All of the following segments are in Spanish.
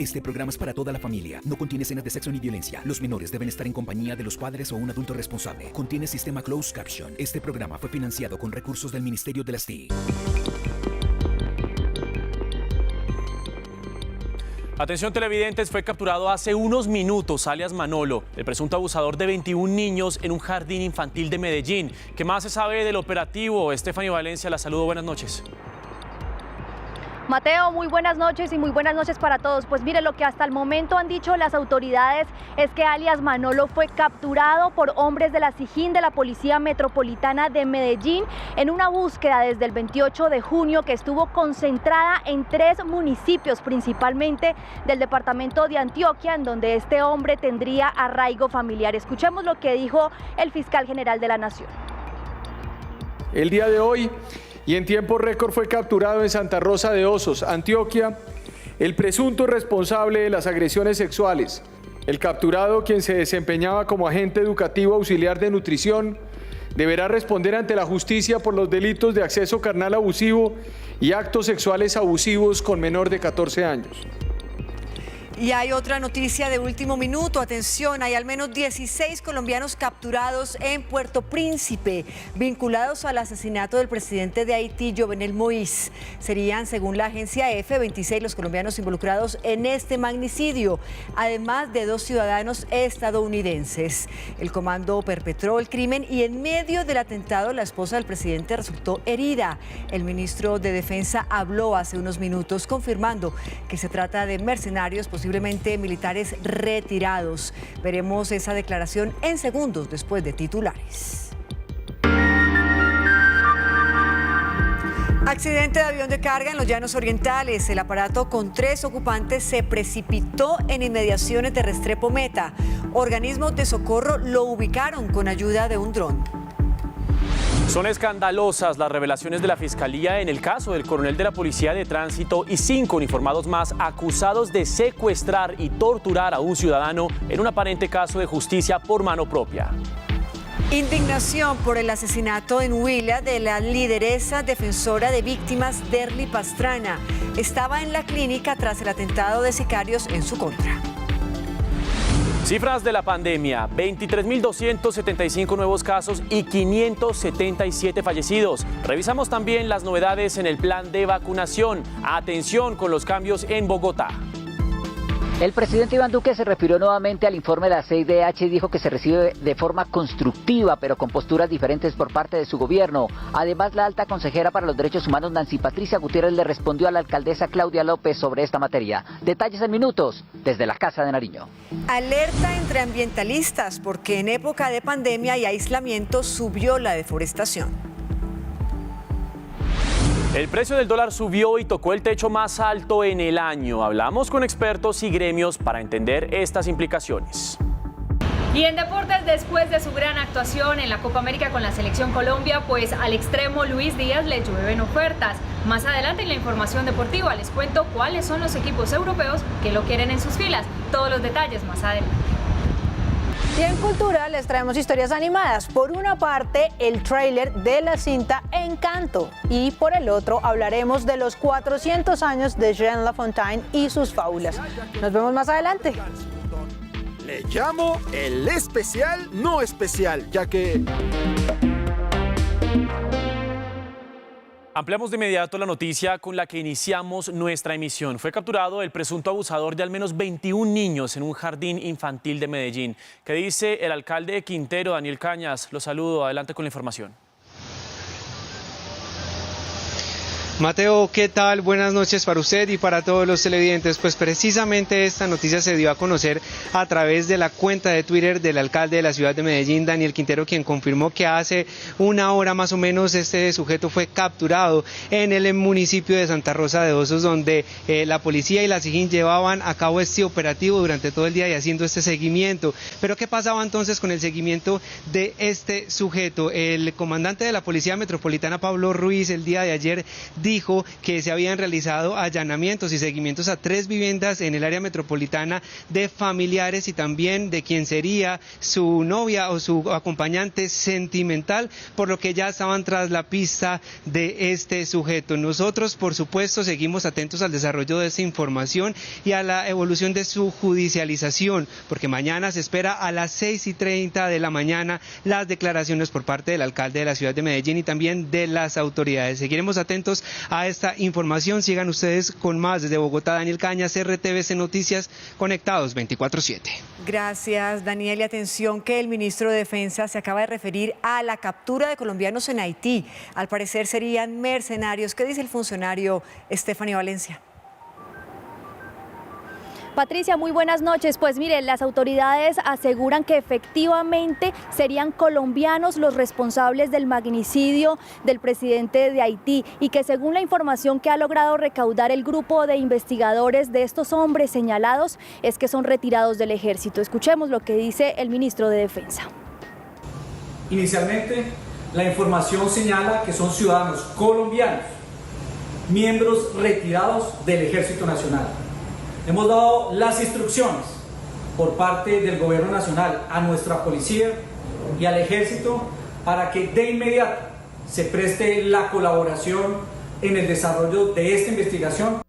Este programa es para toda la familia. No contiene escenas de sexo ni violencia. Los menores deben estar en compañía de los padres o un adulto responsable. Contiene sistema closed caption. Este programa fue financiado con recursos del Ministerio de las TIC. Atención televidentes, fue capturado hace unos minutos alias Manolo, el presunto abusador de 21 niños en un jardín infantil de Medellín. ¿Qué más se sabe del operativo? Estefanía Valencia, la saludo, buenas noches. Mateo, muy buenas noches y muy buenas noches para todos. Pues mire, lo que hasta el momento han dicho las autoridades es que alias Manolo fue capturado por hombres de la SIJIN de la Policía Metropolitana de Medellín en una búsqueda desde el 28 de junio que estuvo concentrada en 3 municipios, principalmente del departamento de Antioquia, en donde este hombre tendría arraigo familiar. Escuchemos lo que dijo el fiscal general de la Nación. El día de hoy y en tiempo récord fue capturado en Santa Rosa de Osos, Antioquia, el presunto responsable de las agresiones sexuales. El capturado, quien se desempeñaba como agente educativo auxiliar de nutrición, deberá responder ante la justicia por los delitos de acceso carnal abusivo y actos sexuales abusivos con menor de 14 años. Y hay otra noticia de último minuto. Atención, hay al menos 16 colombianos capturados en Puerto Príncipe, vinculados al asesinato del presidente de Haití, Jovenel Moïse. Serían, según la agencia EFE, 26 los colombianos involucrados en este magnicidio, además de 2 ciudadanos estadounidenses. El comando perpetró el crimen y en medio del atentado la esposa del presidente resultó herida. El ministro de Defensa habló hace unos minutos confirmando que se trata de mercenarios, posiblemente militares retirados. Veremos esa declaración en segundos después de titulares. Accidente de avión de carga en los Llanos Orientales. El aparato con 3 ocupantes se precipitó en inmediaciones de Restrepo Meta. Organismos de socorro lo ubicaron con ayuda de un dron. Son escandalosas las revelaciones de la Fiscalía en el caso del coronel de la Policía de Tránsito y 5 uniformados más acusados de secuestrar y torturar a un ciudadano en un aparente caso de justicia por mano propia. Indignación por el asesinato en Huila de la lideresa defensora de víctimas Derly Pastrana. Estaba en la clínica tras el atentado de sicarios en su contra. Cifras de la pandemia: 23.275 nuevos casos y 577 fallecidos. Revisamos también las novedades en el plan de vacunación. Atención con los cambios en Bogotá. El presidente Iván Duque se refirió nuevamente al informe de la CIDH y dijo que se recibe de forma constructiva, pero con posturas diferentes por parte de su gobierno. Además, la alta consejera para los derechos humanos, Nancy Patricia Gutiérrez, le respondió a la alcaldesa Claudia López sobre esta materia. Detalles en minutos desde la Casa de Nariño. Alerta entre ambientalistas porque en época de pandemia y aislamiento subió la deforestación. El precio del dólar subió y tocó el techo más alto en el año. Hablamos con expertos y gremios para entender estas implicaciones. Y en deportes, después de su gran actuación en la Copa América con la Selección Colombia, pues al extremo Luis Díaz le llueven ofertas. Más adelante en la información deportiva les cuento cuáles son los equipos europeos que lo quieren en sus filas. Todos los detalles más adelante. Y en Cultura les traemos historias animadas. Por una parte, el tráiler de la cinta Encanto. Y por el otro, hablaremos de los 400 años de Jean Lafontaine y sus fábulas. Nos vemos más adelante. Le llamo el especial no especial, ya que... Ampliamos de inmediato la noticia con la que iniciamos nuestra emisión. Fue capturado el presunto abusador de al menos 21 niños en un jardín infantil de Medellín. ¿Qué dice el alcalde de Quintero, Daniel Cañas? Lo saludo, adelante con la información. Mateo, ¿qué tal? Buenas noches para usted y para todos los televidentes. Pues precisamente esta noticia se dio a conocer a través de la cuenta de Twitter del alcalde de la ciudad de Medellín, Daniel Quintero, quien confirmó que hace una hora más o menos este sujeto fue capturado en el municipio de Santa Rosa de Osos, donde la policía y la SIJIN llevaban a cabo este operativo durante todo el día y haciendo este seguimiento. Pero ¿qué pasaba entonces con el seguimiento de este sujeto? El comandante de la Policía Metropolitana, Pablo Ruiz, el día de ayer dijo que se habían realizado allanamientos y seguimientos a 3 viviendas en el área metropolitana de familiares y también de quien sería su novia o su acompañante sentimental, por lo que ya estaban tras la pista de este sujeto. Nosotros, por supuesto, seguimos atentos al desarrollo de esta información y a la evolución de su judicialización, porque mañana se espera a las 6:30 de la mañana las declaraciones por parte del alcalde de la ciudad de Medellín y también de las autoridades. Seguiremos atentos a esta información. Sigan ustedes con más desde Bogotá. Daniel Cañas, RTVC Noticias, conectados 24/7. Gracias, Daniel. Y atención que el ministro de Defensa se acaba de referir a la captura de colombianos en Haití. Al parecer serían mercenarios. ¿Qué dice el funcionario Stephanie Valencia? Patricia, muy buenas noches. Pues mire, las autoridades aseguran que efectivamente serían colombianos los responsables del magnicidio del presidente de Haití y que según la información que ha logrado recaudar el grupo de investigadores de estos hombres señalados es que son retirados del ejército. Escuchemos lo que dice el ministro de Defensa. Inicialmente, la información señala que son ciudadanos colombianos, miembros retirados del Ejército Nacional. Hemos dado las instrucciones por parte del Gobierno Nacional a nuestra policía y al Ejército para que de inmediato se preste la colaboración en el desarrollo de esta investigación.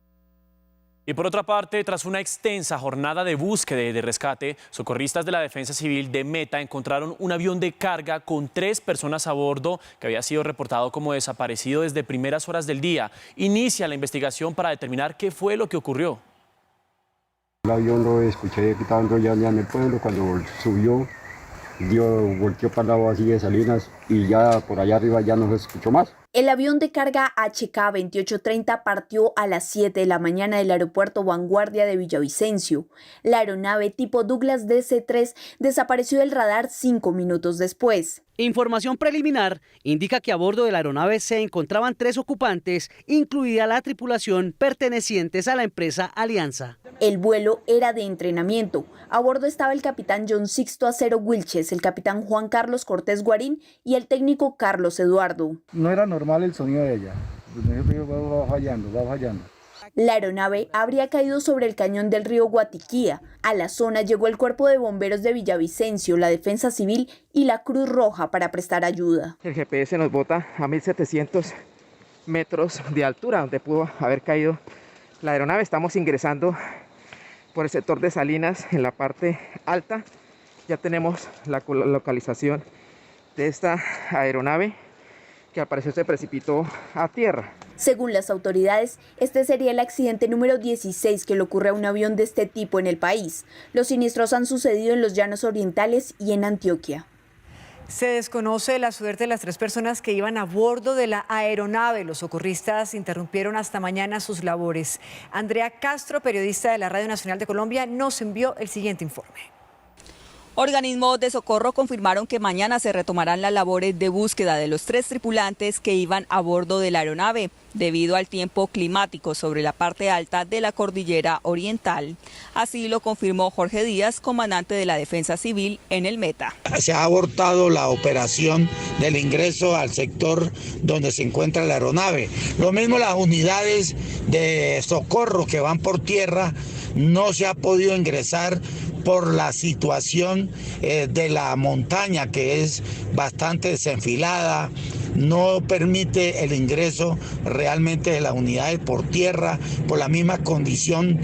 Y por otra parte, tras una extensa jornada de búsqueda y de rescate, socorristas de la Defensa Civil de Meta encontraron un avión de carga con 3 personas a bordo que había sido reportado como desaparecido desde primeras horas del día. Inicia la investigación para determinar qué fue lo que ocurrió. El avión lo escuché que estaba enrollando en el pueblo, cuando subió, volteó para el lado así de Salinas y ya por allá arriba ya no se escuchó más. El avión de carga HK-2830 partió a las 7 de la mañana del aeropuerto Vanguardia de Villavicencio. La aeronave tipo Douglas DC-3 desapareció del radar 5 minutos después. Información preliminar indica que a bordo de la aeronave se encontraban 3 ocupantes, incluida la tripulación pertenecientes a la empresa Alianza. El vuelo era de entrenamiento. A bordo estaba el capitán John Sixto Acero Wilches, el capitán Juan Carlos Cortés Guarín y el técnico Carlos Eduardo. No era normal el sonido de ella. Va fallando. La aeronave habría caído sobre el cañón del río Guatiquía. A la zona llegó el Cuerpo de Bomberos de Villavicencio, la Defensa Civil y la Cruz Roja para prestar ayuda. El GPS nos bota a 1.700 metros de altura, donde pudo haber caído la aeronave. Estamos ingresando por el sector de Salinas, en la parte alta. Ya tenemos la localización de esta aeronave, que al parecer se precipitó a tierra. Según las autoridades, este sería el accidente número 16 que le ocurre a un avión de este tipo en el país. Los siniestros han sucedido en los Llanos Orientales y en Antioquia. Se desconoce la suerte de las 3 personas que iban a bordo de la aeronave. Los socorristas interrumpieron hasta mañana sus labores. Andrea Castro, periodista de la Radio Nacional de Colombia, nos envió el siguiente informe. Organismos de socorro confirmaron que mañana se retomarán las labores de búsqueda de los 3 tripulantes que iban a bordo de la aeronave, debido al tiempo climático sobre la parte alta de la cordillera oriental. Así lo confirmó Jorge Díaz, comandante de la Defensa Civil en el Meta. Se ha abortado la operación del ingreso al sector donde se encuentra la aeronave. Lo mismo las unidades de socorro que van por tierra, no se ha podido ingresar por la situación de la montaña, que es bastante desenfilada, no permite el ingreso realmente de las unidades por tierra por la misma condición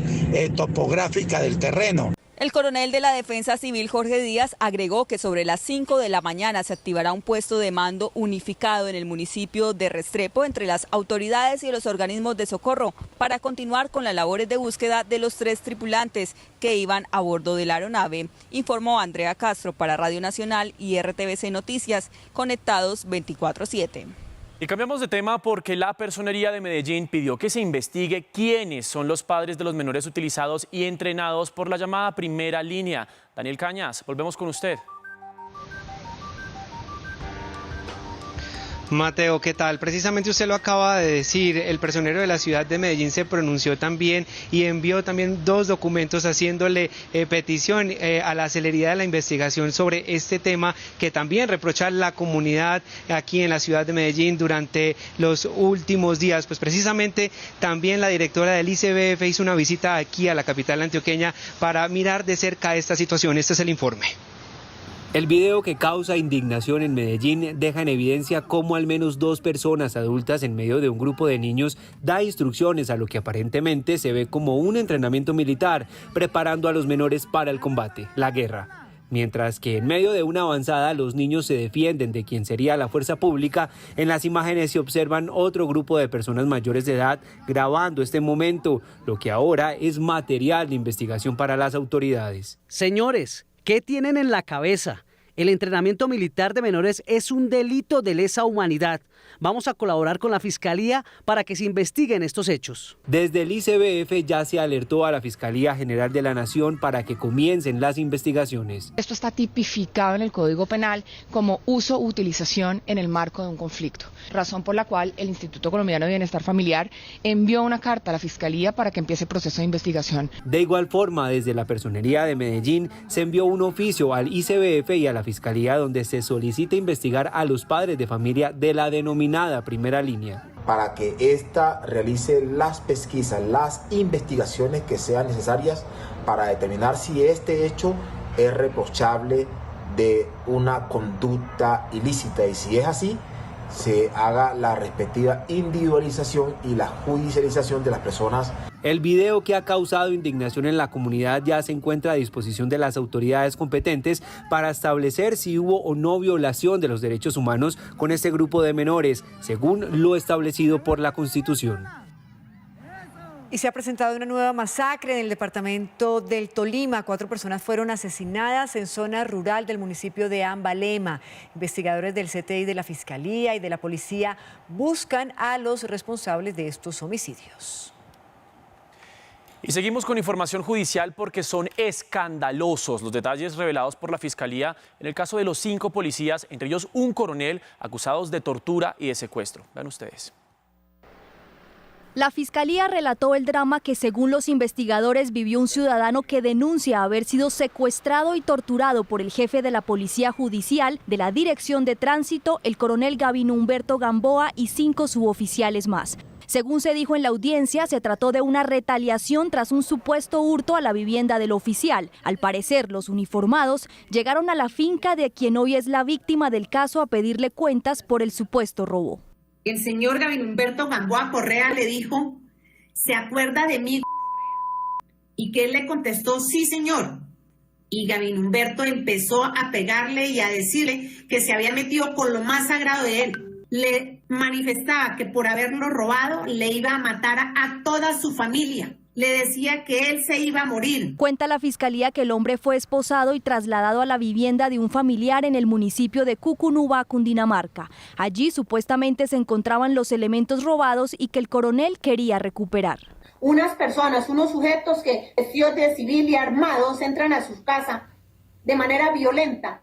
topográfica del terreno. El coronel de la Defensa Civil, Jorge Díaz, agregó que sobre las 5 de la mañana se activará un puesto de mando unificado en el municipio de Restrepo entre las autoridades y los organismos de socorro para continuar con las labores de búsqueda de los 3 tripulantes que iban a bordo de la aeronave, informó Andrea Castro para Radio Nacional y RTVC Noticias, conectados 24/7. Y cambiamos de tema porque la Personería de Medellín pidió que se investigue quiénes son los padres de los menores utilizados y entrenados por la llamada primera línea. Daniel Cañas, volvemos con usted. Mateo, ¿qué tal? Precisamente usted lo acaba de decir, el personero de la ciudad de Medellín se pronunció también y envió también 2 documentos haciéndole petición a la celeridad de la investigación sobre este tema que también reprocha la comunidad aquí en la ciudad de Medellín durante los últimos días. Pues precisamente también la directora del ICBF hizo una visita aquí a la capital antioqueña para mirar de cerca esta situación. Este es el informe. El video que causa indignación en Medellín deja en evidencia cómo al menos 2 personas adultas en medio de un grupo de niños da instrucciones a lo que aparentemente se ve como un entrenamiento militar, preparando a los menores para el combate, la guerra. Mientras que en medio de una avanzada los niños se defienden de quien sería la fuerza pública, en las imágenes se observan otro grupo de personas mayores de edad grabando este momento, lo que ahora es material de investigación para las autoridades. Señores, ¿qué tienen en la cabeza? El entrenamiento militar de menores es un delito de lesa humanidad. Vamos a colaborar con la Fiscalía para que se investiguen estos hechos. Desde el ICBF ya se alertó a la Fiscalía General de la Nación para que comiencen las investigaciones. Esto está tipificado en el Código Penal como uso o utilización en el marco de un conflicto, razón por la cual el Instituto Colombiano de Bienestar Familiar envió una carta a la Fiscalía para que empiece el proceso de investigación. De igual forma, desde la Personería de Medellín se envió un oficio al ICBF y a la Fiscalía donde se solicita investigar a los padres de familia de la denominada primera línea. Para que ésta realice las pesquisas, las investigaciones que sean necesarias para determinar si este hecho es reprochable de una conducta ilícita y si es así, se haga la respectiva individualización y la judicialización de las personas. El video que ha causado indignación en la comunidad ya se encuentra a disposición de las autoridades competentes para establecer si hubo o no violación de los derechos humanos con este grupo de menores, según lo establecido por la Constitución. Y se ha presentado una nueva masacre en el departamento del Tolima. 4 personas fueron asesinadas en zona rural del municipio de Ambalema. Investigadores del CTI, de la Fiscalía y de la Policía buscan a los responsables de estos homicidios. Y seguimos con información judicial porque son escandalosos los detalles revelados por la Fiscalía en el caso de los 5 policías, entre ellos un coronel, acusados de tortura y de secuestro. Vean ustedes. La Fiscalía relató el drama que, según los investigadores, vivió un ciudadano que denuncia haber sido secuestrado y torturado por el jefe de la Policía Judicial, de la Dirección de Tránsito, el coronel Gavino Humberto Gamboa y 5 suboficiales más. Según se dijo en la audiencia, se trató de una retaliación tras un supuesto hurto a la vivienda del oficial. Al parecer, los uniformados llegaron a la finca de quien hoy es la víctima del caso a pedirle cuentas por el supuesto robo. El señor Gavino Humberto Gamboa Correa le dijo, ¿se acuerda de mí? Y que él le contestó, sí señor. Y Gavino Humberto empezó a pegarle y a decirle que se había metido con lo más sagrado de él. Le manifestaba que por haberlo robado le iba a matar a toda su familia. Le decía que él se iba a morir. Cuenta la Fiscalía que el hombre fue esposado y trasladado a la vivienda de un familiar en el municipio de Cucunúa, Cundinamarca. Allí supuestamente se encontraban los elementos robados y que el coronel quería recuperar. Unas personas, unos sujetos que vestidos de civil y armados entran a su casa de manera violenta.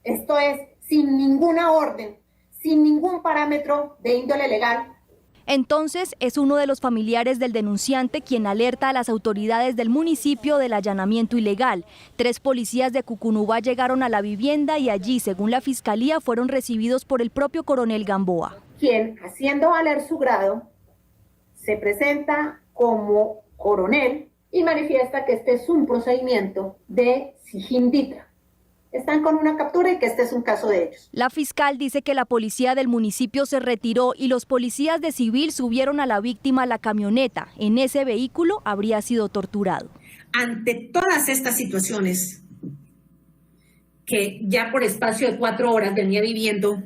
Esto es, sin ninguna orden, sin ningún parámetro de índole legal. Entonces es uno de los familiares del denunciante quien alerta a las autoridades del municipio del allanamiento ilegal. 3 policías de Cucunúa llegaron a la vivienda y allí, según la Fiscalía, fueron recibidos por el propio coronel Gamboa. Quien, haciendo valer su grado, se presenta como coronel y manifiesta que este es un procedimiento de Sijinditra. Están con una captura y que este es un caso de ellos. La fiscal dice que la policía del municipio se retiró y los policías de civil subieron a la víctima a la camioneta. En ese vehículo habría sido torturado. Ante todas estas situaciones que ya por espacio de 4 horas venía viviendo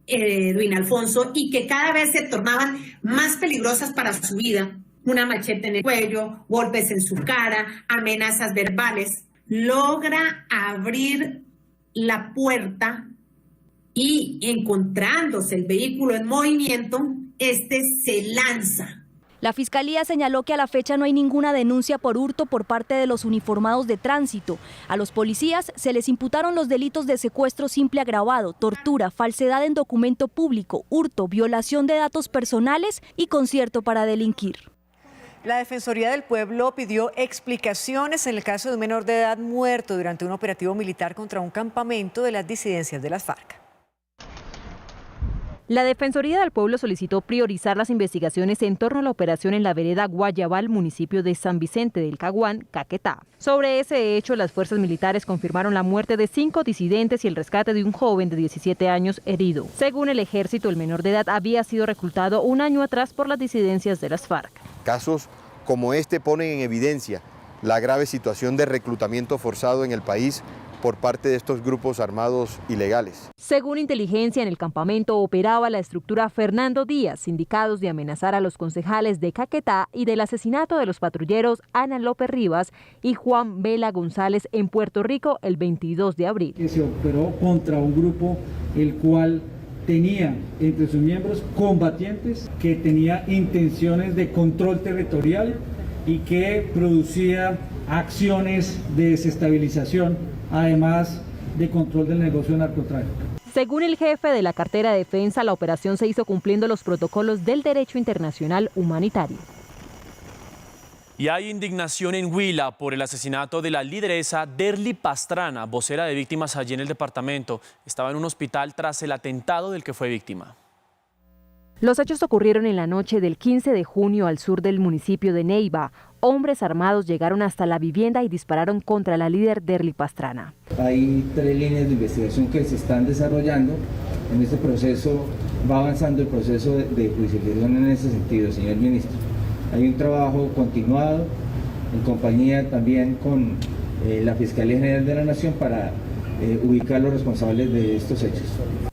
Edwin Alfonso y que cada vez se tornaban más peligrosas para su vida, una machete en el cuello, golpes en su cara, amenazas verbales, logra abrir la puerta y, encontrándose el vehículo en movimiento, este se lanza. La Fiscalía señaló que a la fecha no hay ninguna denuncia por hurto por parte de los uniformados de tránsito. A los policías se les imputaron los delitos de secuestro simple agravado, tortura, falsedad en documento público, hurto, violación de datos personales y concierto para delinquir. La Defensoría del Pueblo pidió explicaciones en el caso de un menor de edad muerto durante un operativo militar contra un campamento de las disidencias de las FARC. La Defensoría del Pueblo solicitó priorizar las investigaciones en torno a la operación en la vereda Guayabal, municipio de San Vicente del Caguán, Caquetá. Sobre ese hecho, las fuerzas militares confirmaron la muerte de 5 disidentes y el rescate de un joven de 17 años herido. Según el ejército, el menor de edad había sido reclutado un año atrás por las disidencias de las FARC. Casos como este ponen en evidencia la grave situación de reclutamiento forzado en el país por parte de estos grupos armados ilegales. Según inteligencia, en el campamento operaba la estructura Fernando Díaz, indicados de amenazar a los concejales de Caquetá y del asesinato de los patrulleros Ana López Rivas y Juan Vela González en Puerto Rico el 22 de abril. Se operó contra un grupo el cual tenía entre sus miembros combatientes, que tenía intenciones de control territorial y que producía acciones de desestabilización, además de control del negocio de narcotráfico. Según el jefe de la cartera de defensa, la operación se hizo cumpliendo los protocolos del derecho internacional humanitario. Y hay indignación en Huila por el asesinato de la lideresa Derly Pastrana, vocera de víctimas allí en el departamento. Estaba en un hospital tras el atentado del que fue víctima. Los hechos ocurrieron en la noche del 15 de junio al sur del municipio de Neiva. Hombres armados llegaron hasta la vivienda y dispararon contra la líder Derly Pastrana. Hay 3 líneas de investigación que se están desarrollando. En este proceso va avanzando el proceso de judicialización en ese sentido, señor ministro. Hay un trabajo continuado en compañía también con la Fiscalía General de la Nación para ubicar los responsables de estos hechos.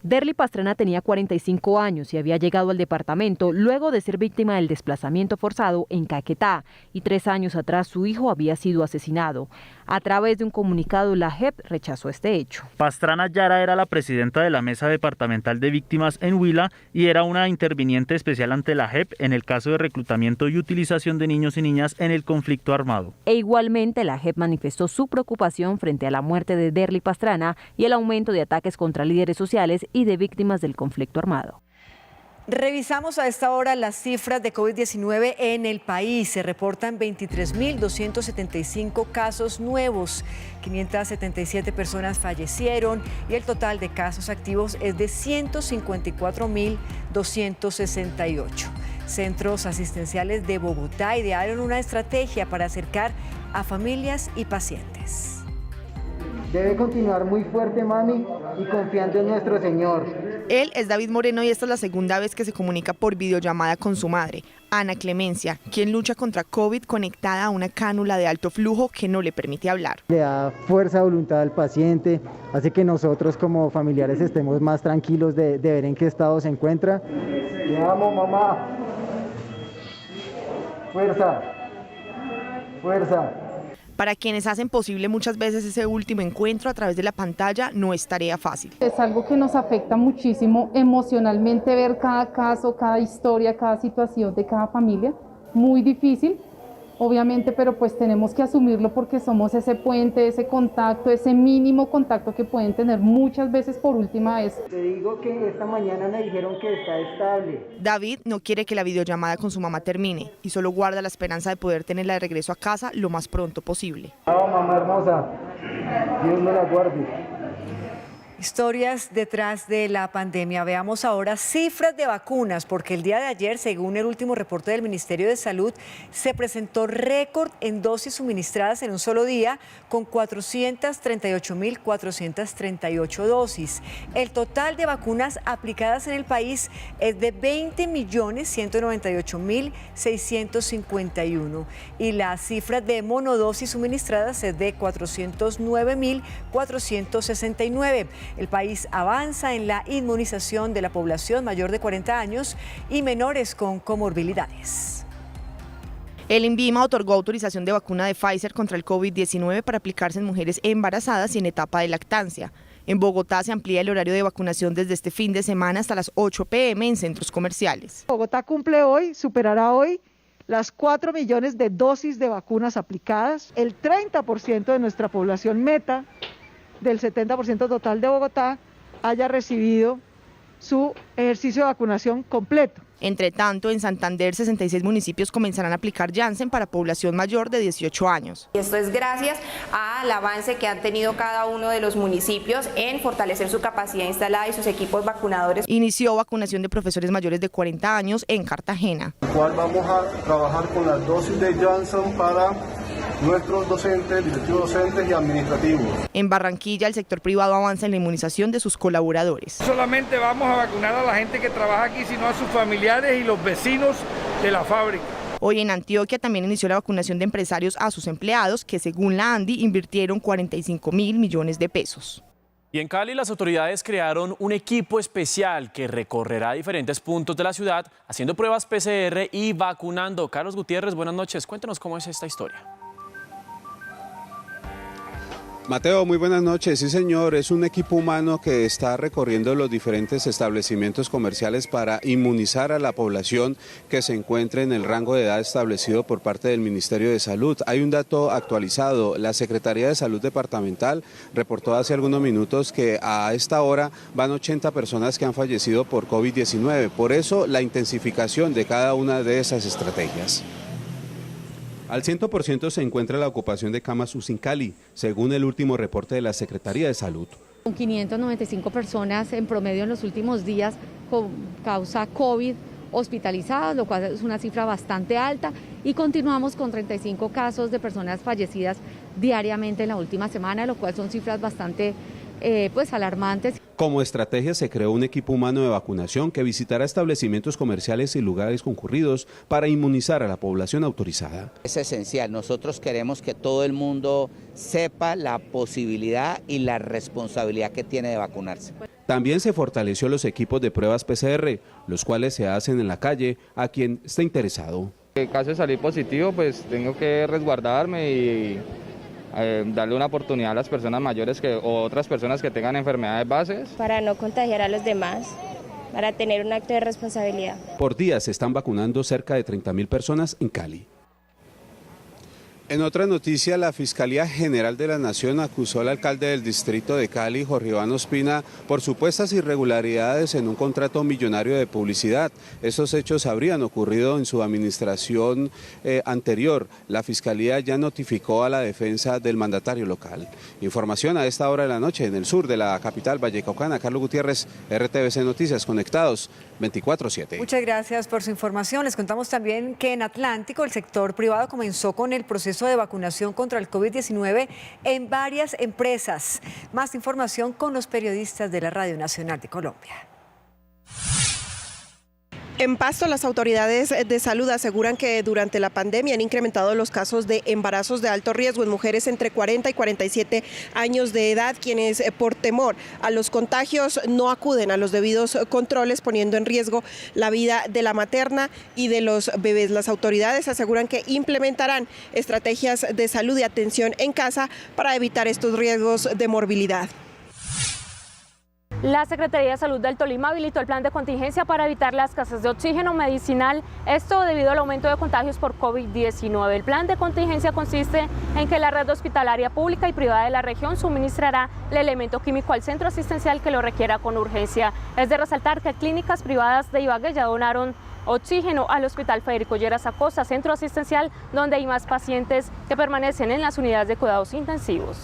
Derly Pastrana tenía 45 años y había llegado al departamento luego de ser víctima del desplazamiento forzado en Caquetá, y 3 años atrás su hijo había sido asesinado. A través de un comunicado, la JEP rechazó este hecho. Pastrana Yara era la presidenta de la Mesa Departamental de Víctimas en Huila y era una interviniente especial ante la JEP en el caso de reclutamiento y utilización de niños y niñas en el conflicto armado. E igualmente la JEP manifestó su preocupación frente a la muerte de Derly Pastrana y el aumento de ataques contra líderes sociales y de víctimas del conflicto armado. Revisamos a esta hora las cifras de COVID-19 en el país. Se reportan 23.275 casos nuevos, 577 personas fallecieron y el total de casos activos es de 154.268. Centros asistenciales de Bogotá idearon una estrategia para acercar a familias y pacientes. Debe continuar muy fuerte, mami, y confiando en nuestro Señor. Él es David Moreno y esta es la segunda vez que se comunica por videollamada con su madre, Ana Clemencia, quien lucha contra COVID conectada a una cánula de alto flujo que no le permite hablar. Le da fuerza de voluntad al paciente, hace que nosotros como familiares estemos más tranquilos de ver en qué estado se encuentra. Te amo, mamá. Fuerza. Fuerza. Para quienes hacen posible muchas veces ese último encuentro a través de la pantalla, no es tarea fácil. Es algo que nos afecta muchísimo emocionalmente ver cada caso, cada historia, cada situación de cada familia. Muy difícil, obviamente, pero pues tenemos que asumirlo porque somos ese puente, ese contacto, ese mínimo contacto que pueden tener muchas veces por última vez. Te digo que esta mañana me dijeron que está estable. David no quiere que la videollamada con su mamá termine y solo guarda la esperanza de poder tenerla de regreso a casa lo más pronto posible. Chao, mamá hermosa. Dios me la guarde. Historias detrás de la pandemia. Veamos ahora cifras de vacunas, porque el día de ayer, según el último reporte del Ministerio de Salud, se presentó récord en dosis suministradas en un solo día, con 438.438 dosis. El total de vacunas aplicadas en el país es de 20.198.651 y la cifra de monodosis suministradas es de 409.469. El país avanza en la inmunización de la población mayor de 40 años y menores con comorbilidades. El INVIMA otorgó autorización de vacuna de Pfizer contra el COVID-19 para aplicarse en mujeres embarazadas y en etapa de lactancia. En Bogotá se amplía el horario de vacunación desde este fin de semana hasta las 8 p.m. en centros comerciales. Bogotá cumple hoy, superará hoy las 4 millones de dosis de vacunas aplicadas, el 30% de nuestra población meta del 70% total de Bogotá haya recibido su ejercicio de vacunación completo. Entre tanto, en Santander, 66 municipios comenzarán a aplicar Janssen para población mayor de 18 años. Y esto es gracias al avance que han tenido cada uno de los municipios en fortalecer su capacidad instalada y sus equipos vacunadores. Inició vacunación de profesores mayores de 40 años en Cartagena. Cual vamos a trabajar con las dosis de Janssen para nuestros docentes, directivos docentes y administrativos. En Barranquilla, el sector privado avanza en la inmunización de sus colaboradores. No solamente vamos a vacunar a la gente que trabaja aquí, sino a sus familiares y los vecinos de la fábrica. Hoy en Antioquia también inició la vacunación de empresarios a sus empleados, que según la ANDI invirtieron 45.000 millones de pesos. Y en Cali las autoridades crearon un equipo especial que recorrerá diferentes puntos de la ciudad haciendo pruebas PCR y vacunando. Carlos Gutiérrez, buenas noches. Cuéntanos cómo es esta historia. Mateo, muy buenas noches. Sí, señor, es un equipo humano que está recorriendo los diferentes establecimientos comerciales para inmunizar a la población que se encuentre en el rango de edad establecido por parte del Ministerio de Salud. Hay un dato actualizado. La Secretaría de Salud Departamental reportó hace algunos minutos que a esta hora van 80 personas que han fallecido por COVID-19. Por eso, la intensificación de cada una de esas estrategias. Al 100% se encuentra la ocupación de camas UCI en Cali, según el último reporte de la Secretaría de Salud. Con 595 personas en promedio en los últimos días con causa COVID hospitalizadas, lo cual es una cifra bastante alta, y continuamos con 35 casos de personas fallecidas diariamente en la última semana, lo cual son cifras bastante alarmantes. Como estrategia se creó un equipo humano de vacunación que visitará establecimientos comerciales y lugares concurridos para inmunizar a la población autorizada. Es esencial, nosotros queremos que todo el mundo sepa la posibilidad y la responsabilidad que tiene de vacunarse. También se fortaleció los equipos de pruebas PCR, los cuales se hacen en la calle a quien esté interesado. En caso de salir positivo, pues tengo que resguardarme y darle una oportunidad a las personas mayores o otras personas que tengan enfermedades bases. Para no contagiar a los demás, para tener un acto de responsabilidad. Por día se están vacunando cerca de 30.000 personas en Cali. En otra noticia, la Fiscalía General de la Nación acusó al alcalde del distrito de Cali, Jorge Iván Ospina, por supuestas irregularidades en un contrato millonario de publicidad. Estos hechos habrían ocurrido en su administración anterior. La Fiscalía ya notificó a la defensa del mandatario local. Información a esta hora de la noche en el sur de la capital vallecaucana. Carlos Gutiérrez, RTVC Noticias, conectados 24/7. Muchas gracias por su información. Les contamos también que en Atlántico el sector privado comenzó con el proceso de vacunación contra el COVID-19 en varias empresas. Más información con los periodistas de la Radio Nacional de Colombia. En Pasto, las autoridades de salud aseguran que durante la pandemia han incrementado los casos de embarazos de alto riesgo en mujeres entre 40 y 47 años de edad, quienes por temor a los contagios no acuden a los debidos controles, poniendo en riesgo la vida de la materna y de los bebés. Las autoridades aseguran que implementarán estrategias de salud y atención en casa para evitar estos riesgos de morbilidad. La Secretaría de Salud del Tolima habilitó el plan de contingencia para evitar la escasez de oxígeno medicinal, esto debido al aumento de contagios por COVID-19. El plan de contingencia consiste en que la red hospitalaria pública y privada de la región suministrará el elemento químico al centro asistencial que lo requiera con urgencia. Es de resaltar que clínicas privadas de Ibagué ya donaron oxígeno al Hospital Federico Lleras Acosta, centro asistencial donde hay más pacientes que permanecen en las unidades de cuidados intensivos.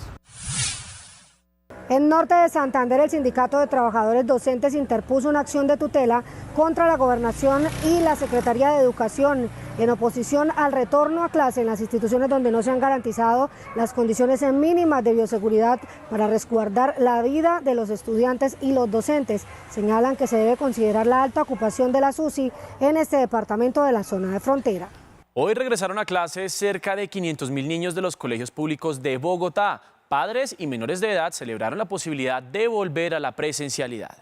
En Norte de Santander, el Sindicato de Trabajadores Docentes interpuso una acción de tutela contra la Gobernación y la Secretaría de Educación en oposición al retorno a clase en las instituciones donde no se han garantizado las condiciones mínimas de bioseguridad para resguardar la vida de los estudiantes y los docentes. Señalan que se debe considerar la alta ocupación de las UCI en este departamento de la zona de frontera. Hoy regresaron a clases cerca de 500.000 niños de los colegios públicos de Bogotá. Padres y menores de edad celebraron la posibilidad de volver a la presencialidad.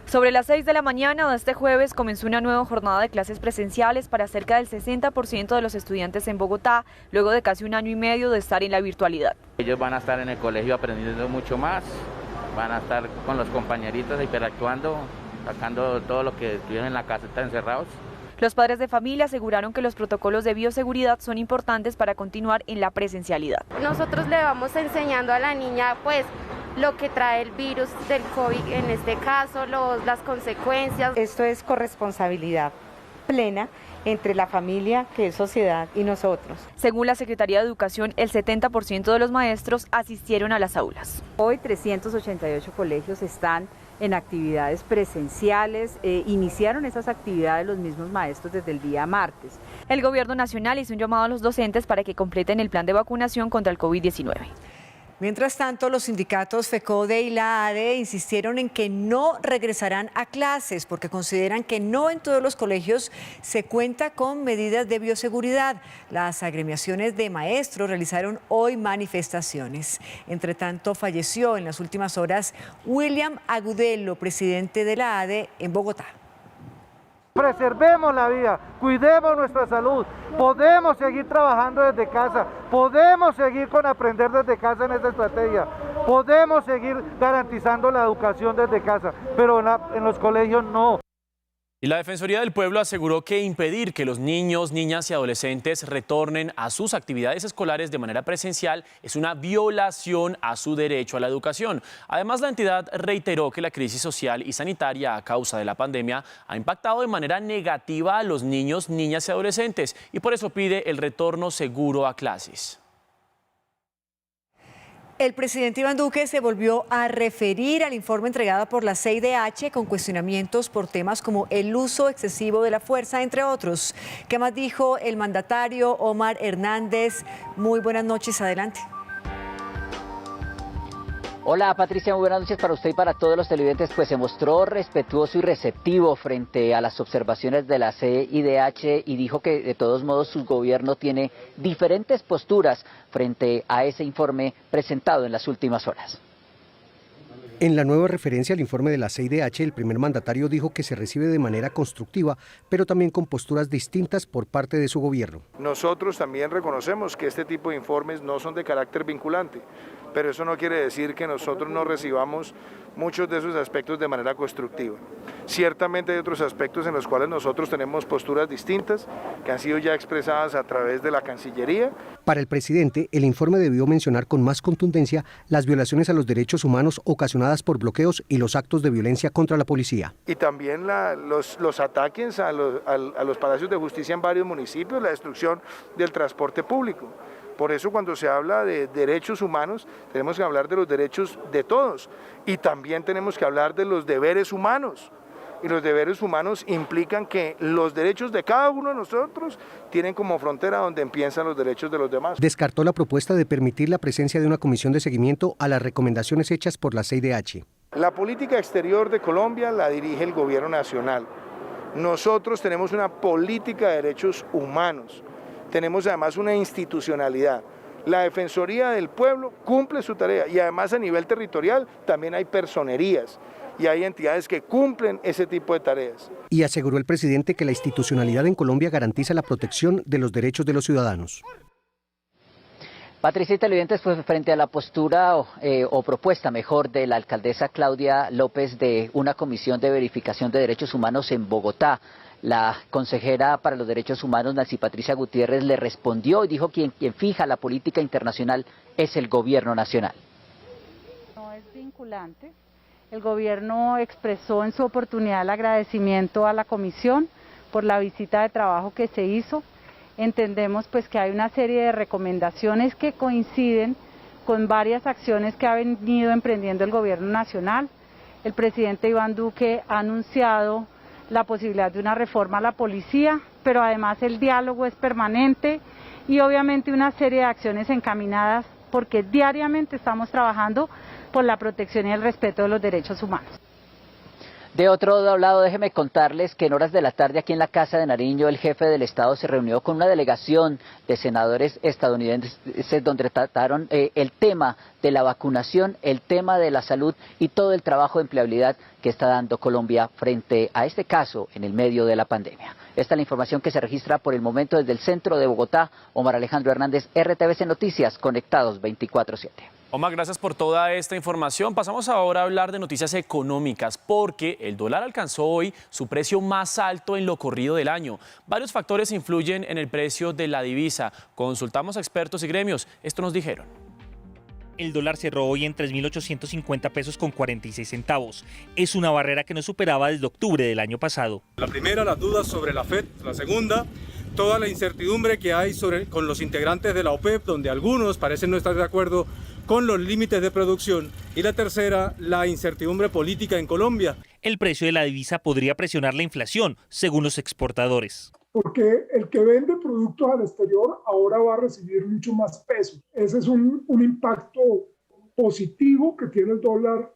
Sobre las 6 de la mañana de este jueves comenzó una nueva jornada de clases presenciales para cerca del 60% de los estudiantes en Bogotá, luego de casi un año y medio de estar en la virtualidad. Ellos van a estar en el colegio aprendiendo mucho más, van a estar con los compañeritos interactuando, sacando todo lo que estuvieron en la casa, están encerrados. Los padres de familia aseguraron que los protocolos de bioseguridad son importantes para continuar en la presencialidad. Nosotros le vamos enseñando a la niña pues lo que trae el virus del COVID, en este caso, las consecuencias. Esto es corresponsabilidad plena entre la familia, que es sociedad, y nosotros. Según la Secretaría de Educación, el 70% de los maestros asistieron a las aulas. Hoy 388 colegios están en actividades presenciales, iniciaron esas actividades los mismos maestros desde el día martes. El gobierno nacional hizo un llamado a los docentes para que completen el plan de vacunación contra el COVID-19. Mientras tanto, los sindicatos FECODE y la ADE insistieron en que no regresarán a clases porque consideran que no en todos los colegios se cuenta con medidas de bioseguridad. Las agremiaciones de maestros realizaron hoy manifestaciones. Entre tanto, falleció en las últimas horas William Agudelo, presidente de la ADE en Bogotá. Preservemos la vida, cuidemos nuestra salud, podemos seguir trabajando desde casa, podemos seguir con aprender desde casa en esta estrategia, podemos seguir garantizando la educación desde casa, pero en los colegios no. Y la Defensoría del Pueblo aseguró que impedir que los niños, niñas y adolescentes retornen a sus actividades escolares de manera presencial es una violación a su derecho a la educación. Además, la entidad reiteró que la crisis social y sanitaria a causa de la pandemia ha impactado de manera negativa a los niños, niñas y adolescentes y por eso pide el retorno seguro a clases. El presidente Iván Duque se volvió a referir al informe entregado por la CIDH con cuestionamientos por temas como el uso excesivo de la fuerza, entre otros. ¿Qué más dijo el mandatario Omar Hernández? Muy buenas noches, adelante. Hola Patricia, muy buenas noches para usted y para todos los televidentes. Pues se mostró respetuoso y receptivo frente a las observaciones de la CIDH y dijo que de todos modos su gobierno tiene diferentes posturas frente a ese informe presentado en las últimas horas. En la nueva referencia al informe de la CIDH, el primer mandatario dijo que se recibe de manera constructiva, pero también con posturas distintas por parte de su gobierno. Nosotros también reconocemos que este tipo de informes no son de carácter vinculante, pero eso no quiere decir que nosotros no recibamos muchos de esos aspectos de manera constructiva. Ciertamente hay otros aspectos en los cuales nosotros tenemos posturas distintas que han sido ya expresadas a través de la Cancillería. Para el presidente, el informe debió mencionar con más contundencia las violaciones a los derechos humanos ocasionadas por bloqueos y los actos de violencia contra la policía. Y también los ataques a los palacios de justicia en varios municipios, la destrucción del transporte público. Por eso cuando se habla de derechos humanos, tenemos que hablar de los derechos de todos y también tenemos que hablar de los deberes humanos. Y los deberes humanos implican que los derechos de cada uno de nosotros tienen como frontera donde empiezan los derechos de los demás. Descartó la propuesta de permitir la presencia de una comisión de seguimiento a las recomendaciones hechas por la CIDH. La política exterior de Colombia la dirige el gobierno nacional. Nosotros tenemos una política de derechos humanos. Tenemos además una institucionalidad. La Defensoría del Pueblo cumple su tarea y además a nivel territorial también hay personerías y hay entidades que cumplen ese tipo de tareas. Y aseguró el presidente que la institucionalidad en Colombia garantiza la protección de los derechos de los ciudadanos. Patricia y televidentes, pues frente a la postura o propuesta mejor de la alcaldesa Claudia López de una comisión de verificación de derechos humanos en Bogotá, la consejera para los derechos humanos Nancy Patricia Gutiérrez le respondió y dijo que quien fija la política internacional es el gobierno nacional. No es vinculante. El gobierno expresó en su oportunidad el agradecimiento a la comisión por la visita de trabajo que se hizo. Entendemos pues que hay una serie de recomendaciones que coinciden con varias acciones que ha venido emprendiendo el gobierno nacional. El presidente Iván Duque ha anunciado la posibilidad de una reforma a la policía, pero además el diálogo es permanente y obviamente una serie de acciones encaminadas porque diariamente estamos trabajando por la protección y el respeto de los derechos humanos. De otro lado, déjeme contarles que en horas de la tarde aquí en la Casa de Nariño el jefe del Estado se reunió con una delegación de senadores estadounidenses donde trataron el tema de la vacunación, el tema de la salud y todo el trabajo de empleabilidad que está dando Colombia frente a este caso en el medio de la pandemia. Esta es la información que se registra por el momento desde el centro de Bogotá. Omar Alejandro Hernández, RTVC Noticias, conectados 24/7. Omar, gracias por toda esta información. Pasamos ahora a hablar de noticias económicas, porque el dólar alcanzó hoy su precio más alto en lo corrido del año. Varios factores influyen en el precio de la divisa. Consultamos a expertos y gremios. Esto nos dijeron. El dólar cerró hoy en 3.850 pesos con 46 centavos. Es una barrera que no superaba desde octubre del año pasado. La primera, las dudas sobre la FED. La segunda, toda la incertidumbre que hay con los integrantes de la OPEP, donde algunos parecen no estar de acuerdo con los límites de producción. Y la tercera, la incertidumbre política en Colombia. El precio de la divisa podría presionar la inflación, según los exportadores. Porque el que vende productos al exterior ahora va a recibir mucho más peso. Ese es un impacto positivo que tiene el dólar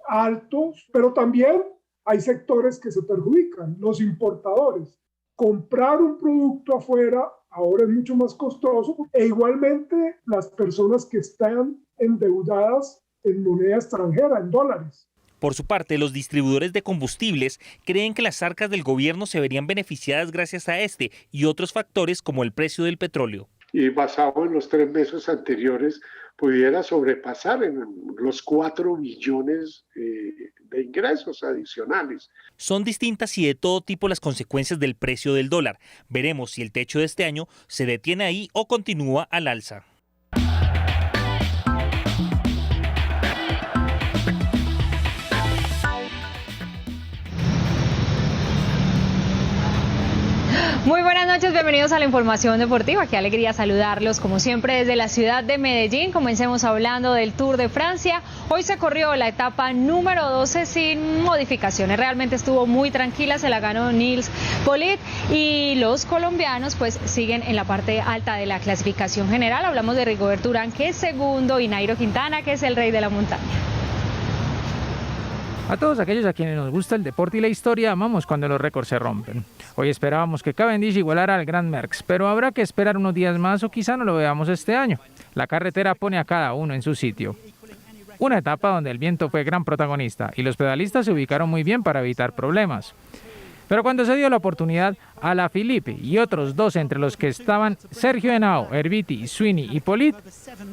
alto, pero también hay sectores que se perjudican, los importadores. Comprar un producto afuera ahora es mucho más costoso e igualmente las personas que están endeudadas en moneda extranjera, en dólares. Por su parte, los distribuidores de combustibles creen que las arcas del gobierno se verían beneficiadas gracias a este y otros factores como el precio del petróleo. Y basado en los 3 meses anteriores, pudiera sobrepasar en los 4 billones de ingresos adicionales. Son distintas y de todo tipo las consecuencias del precio del dólar. Veremos si el techo de este año se detiene ahí o continúa al alza. Muy buenas noches, bienvenidos a la información deportiva. Qué alegría saludarlos, como siempre, desde la ciudad de Medellín. Comencemos hablando del Tour de Francia. Hoy se corrió la etapa número 12 sin modificaciones. Realmente estuvo muy tranquila, se la ganó Nils Politt y los colombianos pues siguen en la parte alta de la clasificación general. Hablamos de Rigoberto Urán, que es segundo, y Nairo Quintana, que es el rey de la montaña. A todos aquellos a quienes nos gusta el deporte y la historia, amamos cuando los récords se rompen. Hoy esperábamos que Cavendish igualara al Grand Merckx, pero habrá que esperar unos días más o quizá no lo veamos este año. La carretera pone a cada uno en su sitio. Una etapa donde el viento fue gran protagonista y los pedalistas se ubicaron muy bien para evitar problemas. Pero cuando se dio la oportunidad, Alaphilippe y otros dos, entre los que estaban Sergio Henao, Erviti, Sweeney y Politt,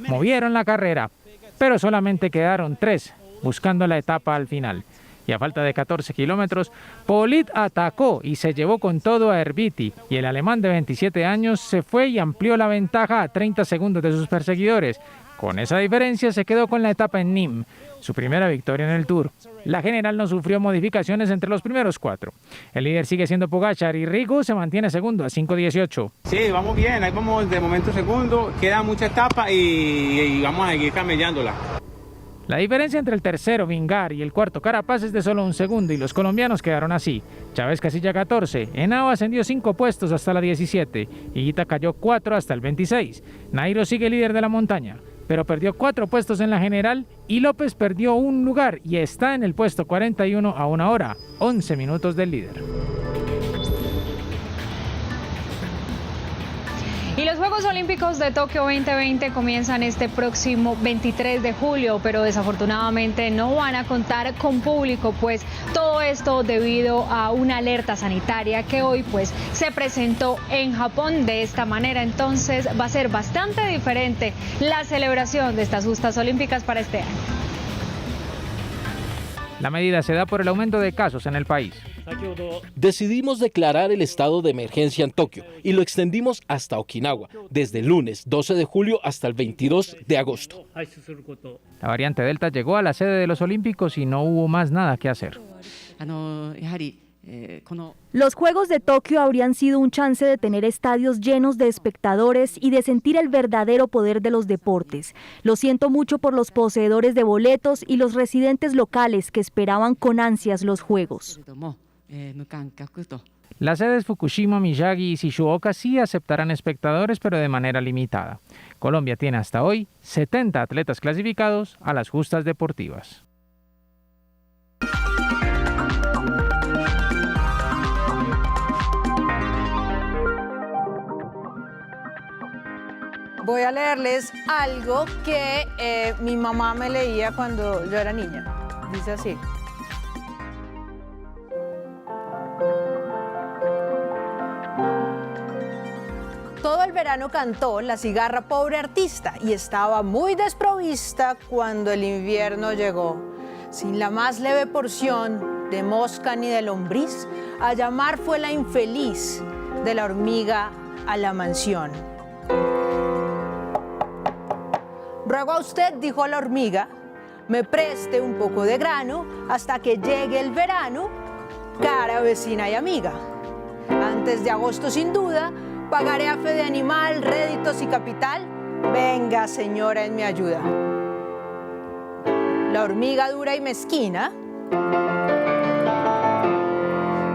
movieron la carrera, pero solamente quedaron 3. Buscando la etapa al final. Y a falta de 14 kilómetros, Politt atacó y se llevó con todo a Erviti, y el alemán de 27 años se fue y amplió la ventaja a 30 segundos de sus perseguidores. Con esa diferencia se quedó con la etapa en Nîmes, su primera victoria en el Tour. La general no sufrió modificaciones entre los primeros 4. El líder sigue siendo Pogačar y Rigo se mantiene segundo a 5:18. Sí, vamos bien, ahí vamos de momento segundo, queda mucha etapa y vamos a seguir camellándola. La diferencia entre el tercero, Vingegaard, y el cuarto, Carapaz, es de solo 1 segundo y los colombianos quedaron así. Chávez Casilla 14, Henao ascendió 5 puestos hasta la 17, Higuita cayó 4 hasta el 26. Nairo sigue líder de la montaña, pero perdió 4 puestos en la general y López perdió 1 lugar y está en el puesto 41 a 1 hora, 11 minutos del líder. Y los Juegos Olímpicos de Tokio 2020 comienzan este próximo 23 de julio, pero desafortunadamente no van a contar con público, pues todo esto debido a una alerta sanitaria que hoy pues se presentó en Japón. De esta manera entonces va a ser bastante diferente la celebración de estas justas olímpicas para este año. La medida se da por el aumento de casos en el país. Decidimos declarar el estado de emergencia en Tokio y lo extendimos hasta Okinawa, desde el lunes 12 de julio hasta el 22 de agosto. La variante Delta llegó a la sede de los Olímpicos y no hubo más nada que hacer. Los Juegos de Tokio habrían sido un chance de tener estadios llenos de espectadores y de sentir el verdadero poder de los deportes. Lo siento mucho por los poseedores de boletos y los residentes locales que esperaban con ansias los Juegos. Las sedes Fukushima, Miyagi y Shizuoka sí aceptarán espectadores, pero de manera limitada. Colombia tiene hasta hoy 70 atletas clasificados a las justas deportivas. Voy a leerles algo que mi mamá me leía cuando yo era niña. Dice así. Todo el el verano cantó la cigarra pobre artista y estaba muy desprovista cuando el invierno llegó. Sin la más leve porción de mosca ni de lombriz, a llamar fue la infeliz de la hormiga a la mansión. Ruego a usted, dijo la hormiga, me preste un poco de grano hasta que llegue el verano, cara vecina y amiga. Antes de agosto, sin duda, pagaré a fe de animal, réditos y capital. Venga, señora, en mi ayuda. La hormiga dura y mezquina,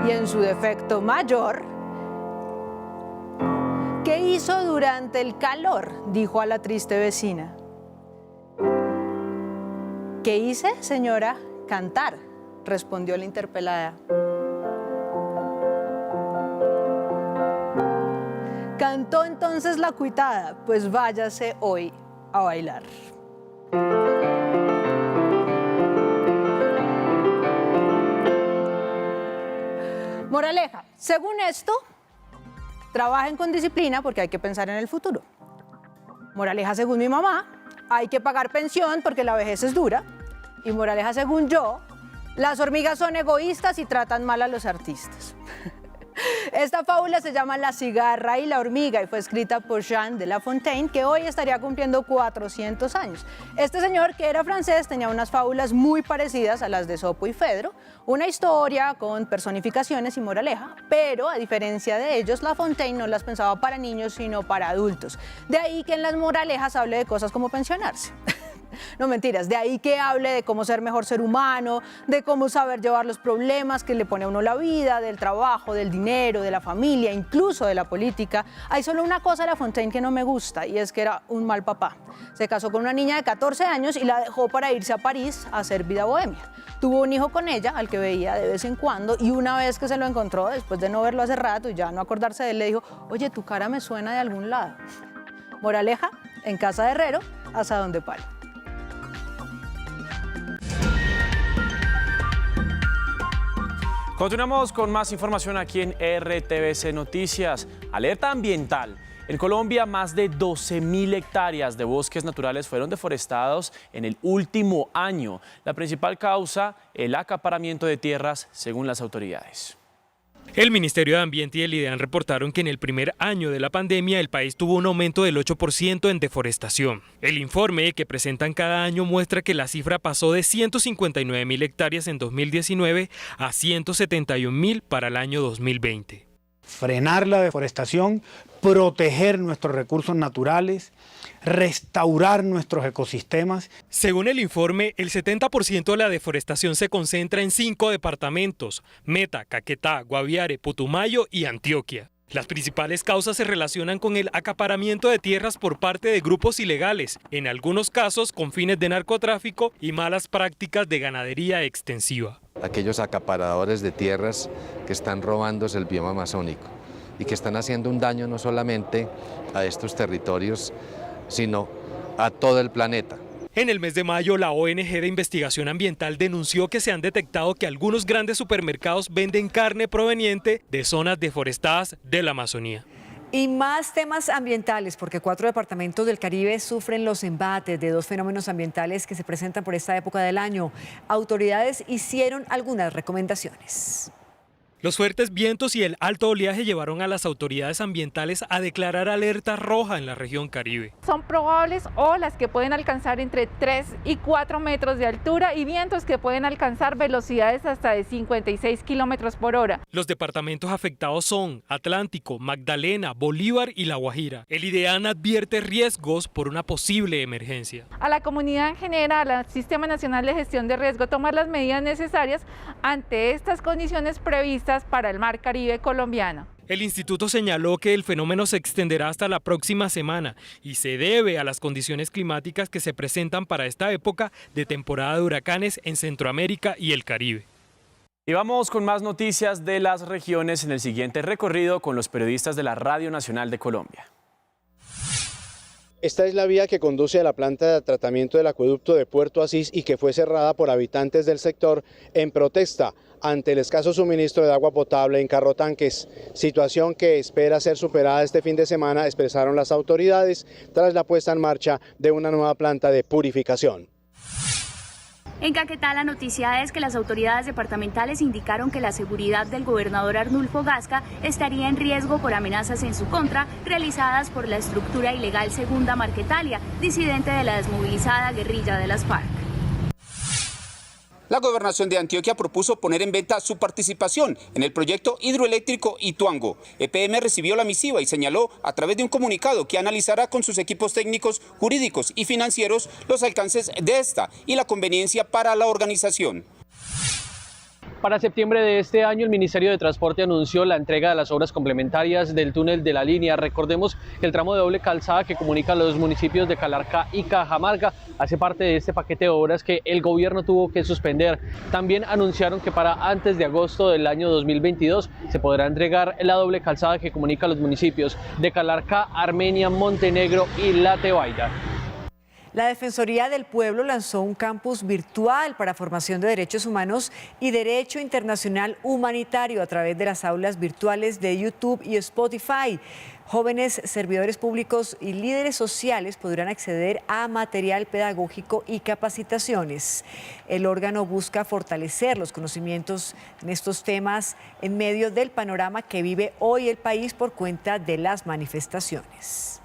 y en su defecto mayor, ¿qué hizo durante el calor?, dijo a la triste vecina. ¿Qué hice, señora? Cantar, respondió la interpelada. Cantó entonces la cuitada, pues váyase hoy a bailar. Moraleja, según esto, trabajen con disciplina porque hay que pensar en el futuro. Moraleja, según mi mamá, hay que pagar pensión porque la vejez es dura. Y moraleja, según yo, las hormigas son egoístas y tratan mal a los artistas. Esta fábula se llama La cigarra y la hormiga y fue escrita por Jean de La Fontaine, que hoy estaría cumpliendo 400 años. Este señor, que era francés, tenía unas fábulas muy parecidas a las de Sopo y Fedro, una historia con personificaciones y moraleja, pero a diferencia de ellos, La Fontaine no las pensaba para niños, sino para adultos. De ahí que en las moralejas hable de cosas como pensionarse. No, mentiras, de ahí que hable de cómo ser mejor ser humano, de cómo saber llevar los problemas que le pone a uno la vida, del trabajo, del dinero, de la familia, incluso de la política. Hay solo una cosa de La Fontaine que no me gusta, y es que era un mal papá. Se casó con una niña de 14 años y la dejó para irse a París a hacer vida bohemia. Tuvo un hijo con ella, al que veía de vez en cuando, y una vez que se lo encontró, después de no verlo hace rato y ya no acordarse de él, le dijo: oye, tu cara me suena de algún lado. Moraleja, en casa de herrero, hasta donde palo. Continuamos con más información aquí en RTVC Noticias. Alerta ambiental. En Colombia, más de 12.000 hectáreas de bosques naturales fueron deforestados en el último año. La principal causa, el acaparamiento de tierras, según las autoridades. El Ministerio de Ambiente y el IDEAN reportaron que en el primer año de la pandemia el país tuvo un aumento del 8% en deforestación. El informe que presentan cada año muestra que la cifra pasó de 159.000 hectáreas en 2019 a 171.000 para el año 2020. Frenar la deforestación, proteger nuestros recursos naturales, restaurar nuestros ecosistemas. Según el informe, el 70% de la deforestación se concentra en 5 departamentos: Meta, Caquetá, Guaviare, Putumayo y Antioquia. Las principales causas se relacionan con el acaparamiento de tierras por parte de grupos ilegales, en algunos casos con fines de narcotráfico y malas prácticas de ganadería extensiva. Aquellos acaparadores de tierras que están robándose el bioma amazónico y que están haciendo un daño no solamente a estos territorios, sino a todo el planeta. En el mes de mayo, la ONG de Investigación Ambiental denunció que se han detectado que algunos grandes supermercados venden carne proveniente de zonas deforestadas de la Amazonía. Y más temas ambientales, porque 4 departamentos del Caribe sufren los embates de 2 fenómenos ambientales que se presentan por esta época del año. Autoridades hicieron algunas recomendaciones. Los fuertes vientos y el alto oleaje llevaron a las autoridades ambientales a declarar alerta roja en la región Caribe. Son probables olas que pueden alcanzar entre 3 y 4 metros de altura y vientos que pueden alcanzar velocidades hasta de 56 kilómetros por hora. Los departamentos afectados son Atlántico, Magdalena, Bolívar y La Guajira. El IDEAN advierte riesgos por una posible emergencia. A la comunidad en general, al Sistema Nacional de Gestión de Riesgo, tomar las medidas necesarias ante estas condiciones previstas para el Mar Caribe colombiano. El instituto señaló que el fenómeno se extenderá hasta la próxima semana y se debe a las condiciones climáticas que se presentan para esta época de temporada de huracanes en Centroamérica y el Caribe. Y vamos con más noticias de las regiones en el siguiente recorrido con los periodistas de la Radio Nacional de Colombia. Esta es la vía que conduce a la planta de tratamiento del acueducto de Puerto Asís y que fue cerrada por habitantes del sector en protesta ante el escaso suministro de agua potable en carrotanques, situación que espera ser superada este fin de semana, expresaron las autoridades tras la puesta en marcha de una nueva planta de purificación. En Caquetá, la noticia es que las autoridades departamentales indicaron que la seguridad del gobernador Arnulfo Gasca estaría en riesgo por amenazas en su contra realizadas por la estructura ilegal Segunda Marquetalia, disidente de la desmovilizada guerrilla de las FARC. La gobernación de Antioquia propuso poner en venta su participación en el proyecto hidroeléctrico Ituango. EPM recibió la misiva y señaló a través de un comunicado que analizará con sus equipos técnicos, jurídicos y financieros los alcances de esta y la conveniencia para la organización. Para septiembre de este año, el Ministerio de Transporte anunció la entrega de las obras complementarias del túnel de la línea. Recordemos que el tramo de doble calzada que comunica los municipios de Calarcá y Cajamarca hace parte de este paquete de obras que el gobierno tuvo que suspender. También anunciaron que para antes de agosto del año 2022 se podrá entregar la doble calzada que comunica los municipios de Calarcá, Armenia, Montenegro y La Tebaida. La Defensoría del Pueblo lanzó un campus virtual para formación de derechos humanos y derecho internacional humanitario a través de las aulas virtuales de YouTube y Spotify. Jóvenes servidores públicos y líderes sociales podrán acceder a material pedagógico y capacitaciones. El órgano busca fortalecer los conocimientos en estos temas en medio del panorama que vive hoy el país por cuenta de las manifestaciones.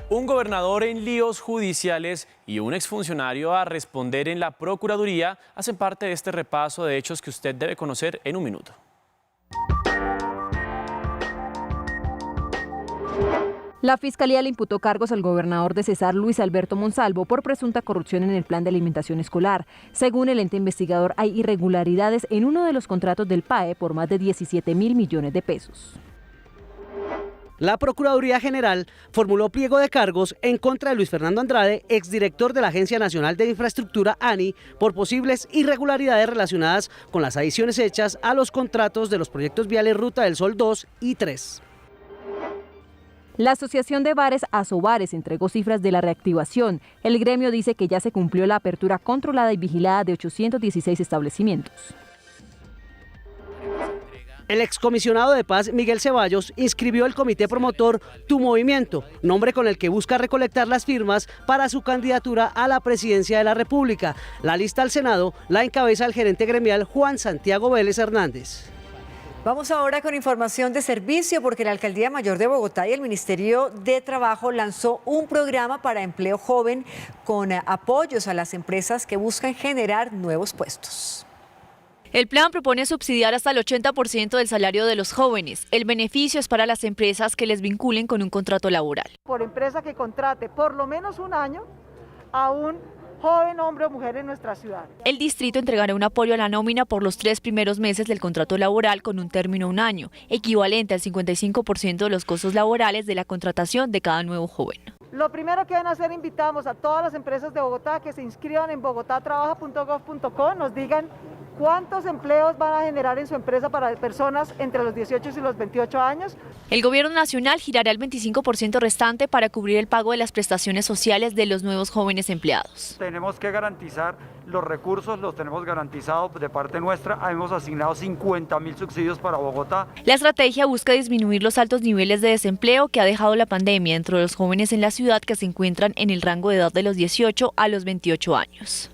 Un gobernador en líos judiciales y un exfuncionario a responder en la Procuraduría hacen parte de este repaso de hechos que usted debe conocer en un minuto. La Fiscalía le imputó cargos al gobernador de Cesar, Luis Alberto Monsalvo, por presunta corrupción en el plan de alimentación escolar. Según el ente investigador, hay irregularidades en uno de los contratos del PAE por más de 17.000 millones de pesos. La Procuraduría General formuló pliego de cargos en contra de Luis Fernando Andrade, exdirector de la Agencia Nacional de Infraestructura, ANI, por posibles irregularidades relacionadas con las adiciones hechas a los contratos de los proyectos viales Ruta del Sol 2 y 3. La Asociación de Bares Asobares entregó cifras de la reactivación. El gremio dice que ya se cumplió la apertura controlada y vigilada de 816 establecimientos. El excomisionado de paz Miguel Ceballos inscribió el comité promotor Tu Movimiento, nombre con el que busca recolectar las firmas para su candidatura a la presidencia de la República. La lista al Senado la encabeza el gerente gremial Juan Santiago Vélez Hernández. Vamos ahora con información de servicio porque la Alcaldía Mayor de Bogotá y el Ministerio de Trabajo lanzó un programa para empleo joven con apoyos a las empresas que buscan generar nuevos puestos. El plan propone subsidiar hasta el 80% del salario de los jóvenes. El beneficio es para las empresas que les vinculen con un contrato laboral. Por empresa que contrate por lo menos un año a un joven hombre o mujer en nuestra ciudad. El distrito entregará un apoyo a la nómina por los 3 primeros meses del contrato laboral con un término de un año, equivalente al 55% de los costos laborales de la contratación de cada nuevo joven. Lo primero que van a hacer, invitamos a todas las empresas de Bogotá que se inscriban en bogotatrabaja.gov.co, nos digan cuántos empleos van a generar en su empresa para personas entre los 18 y los 28 años. El gobierno nacional girará el 25% restante para cubrir el pago de las prestaciones sociales de los nuevos jóvenes empleados. Tenemos que garantizar los recursos, los tenemos garantizados de parte nuestra. Hemos asignado 50.000 subsidios para Bogotá. La estrategia busca disminuir los altos niveles de desempleo que ha dejado la pandemia entre los jóvenes en la ciudad que se encuentran en el rango de edad de los 18 a los 28 años.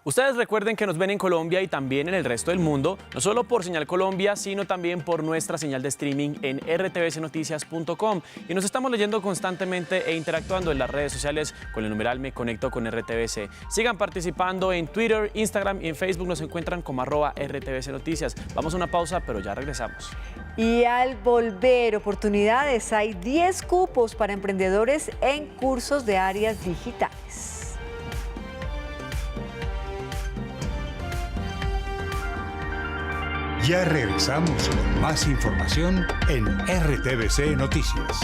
Ustedes recuerden que nos ven en Colombia y también en el resto del mundo, no solo por Señal Colombia, sino también por nuestra señal de streaming en rtbcnoticias.com. Y nos estamos leyendo constantemente e interactuando en las redes sociales con el numeral Me Conecto con RTBC. Sigan participando en Twitter, Instagram y en Facebook. Nos encuentran como @RTBCNoticias. Vamos a una pausa, pero ya regresamos. Y al volver, oportunidades. Hay 10 cupos para emprendedores en cursos de áreas digitales. Ya regresamos con más información en RTBC Noticias.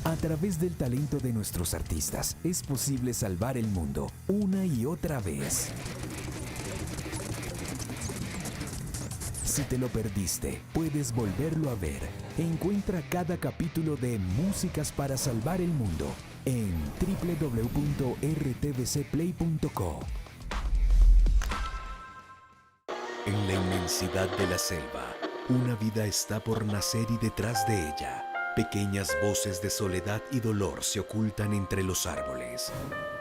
A través del talento de nuestros artistas es posible salvar el mundo una y otra vez. Si te lo perdiste, puedes volverlo a ver. Encuentra cada capítulo de Músicas para Salvar el Mundo en www.rtvcplay.co. En la inmensidad de la selva, una vida está por nacer y detrás de ella, pequeñas voces de soledad y dolor se ocultan entre los árboles.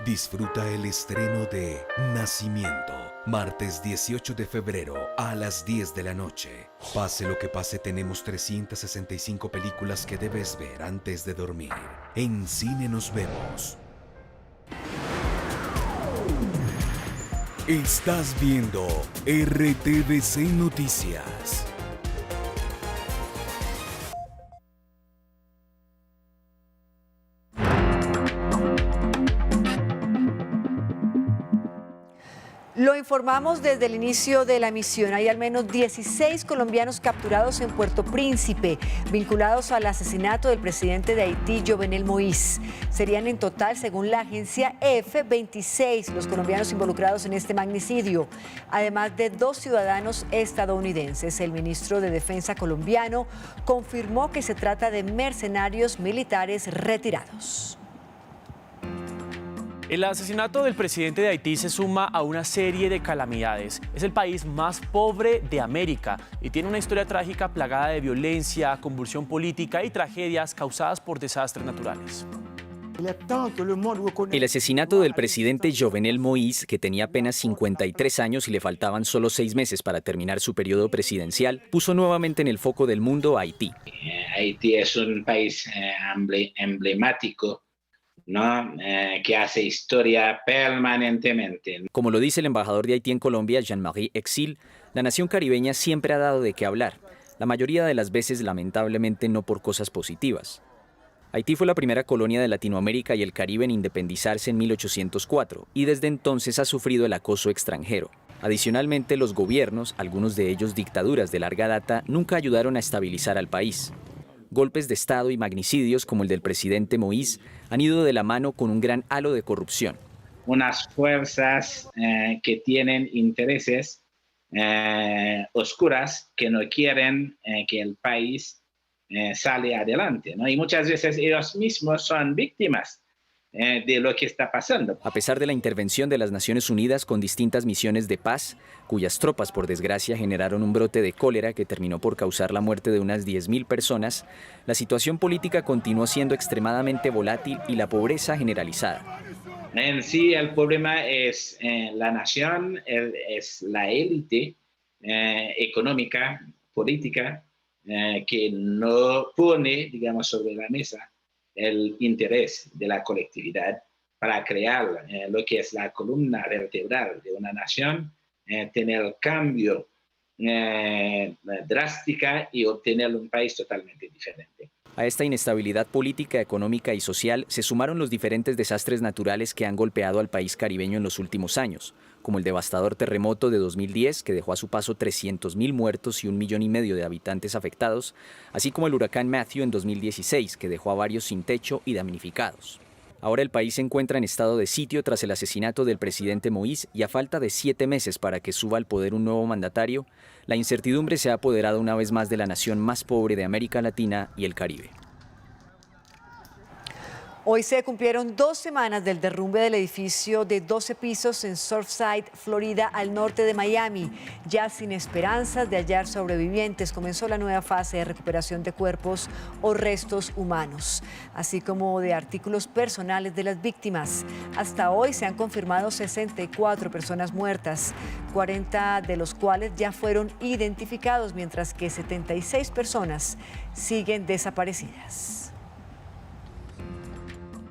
Disfruta el estreno de Nacimiento, martes 18 de febrero a las 10 de la noche. Pase lo que pase, tenemos 365 películas que debes ver antes de dormir. En cine nos vemos. Estás viendo RTVC Noticias. Lo informamos desde el inicio de la emisión. Hay al menos 16 colombianos capturados en Puerto Príncipe, vinculados al asesinato del presidente de Haití, Jovenel Moïse. Serían en total, según la agencia EFE, 26 los colombianos involucrados en este magnicidio, además de 2 ciudadanos estadounidenses. El ministro de Defensa colombiano confirmó que se trata de mercenarios militares retirados. El asesinato del presidente de Haití se suma a una serie de calamidades. Es el país más pobre de América y tiene una historia trágica plagada de violencia, convulsión política y tragedias causadas por desastres naturales. El asesinato del presidente Jovenel Moïse, que tenía apenas 53 años y le faltaban solo 6 meses para terminar su periodo presidencial, puso nuevamente en el foco del mundo a Haití. Haití es un país emblemático, ¿no? Que hace historia permanentemente. Como lo dice el embajador de Haití en Colombia, Jean-Marie Exil, la nación caribeña siempre ha dado de qué hablar, la mayoría de las veces lamentablemente no por cosas positivas. Haití fue la primera colonia de Latinoamérica y el Caribe en independizarse en 1804 y desde entonces ha sufrido el acoso extranjero. Adicionalmente, los gobiernos, algunos de ellos dictaduras de larga data, nunca ayudaron a estabilizar al país. Golpes de Estado y magnicidios como el del presidente Moïse han ido de la mano con un gran halo de corrupción. Unas fuerzas que tienen intereses oscuras que no quieren que el país salga adelante, ¿no? Y muchas veces ellos mismos son víctimas de lo que está pasando. A pesar de la intervención de las Naciones Unidas con distintas misiones de paz, cuyas tropas por desgracia generaron un brote de cólera que terminó por causar la muerte de unas 10.000 personas, la situación política continuó siendo extremadamente volátil y la pobreza generalizada. En sí el problema es la nación, es la élite económica, política, que no pone, digamos, sobre la mesa el interés de la colectividad para crear lo que es la columna vertebral de una nación, tener cambio drástica y obtener un país totalmente diferente. A esta inestabilidad política, económica y social se sumaron los diferentes desastres naturales que han golpeado al país caribeño en los últimos años, como el devastador terremoto de 2010 que dejó a su paso 300.000 muertos y 1,5 millones de habitantes afectados, así como el huracán Matthew en 2016 que dejó a varios sin techo y damnificados. Ahora el país se encuentra en estado de sitio tras el asesinato del presidente Moïse y a falta de 7 meses para que suba al poder un nuevo mandatario, la incertidumbre se ha apoderado una vez más de la nación más pobre de América Latina y el Caribe. Hoy se cumplieron 2 semanas del derrumbe del edificio de 12 pisos en Surfside, Florida, al norte de Miami. Ya sin esperanzas de hallar sobrevivientes, comenzó la nueva fase de recuperación de cuerpos o restos humanos, así como de artículos personales de las víctimas. Hasta hoy se han confirmado 64 personas muertas, 40 de los cuales ya fueron identificados, mientras que 76 personas siguen desaparecidas.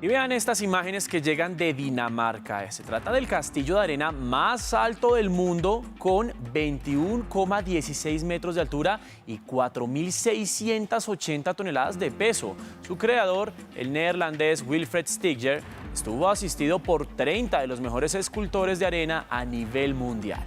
Y vean estas imágenes que llegan de Dinamarca. Se trata del castillo de arena más alto del mundo, con 21,16 metros de altura y 4.680 toneladas de peso. Su creador, el neerlandés Wilfred Stiger, estuvo asistido por 30 de los mejores escultores de arena a nivel mundial.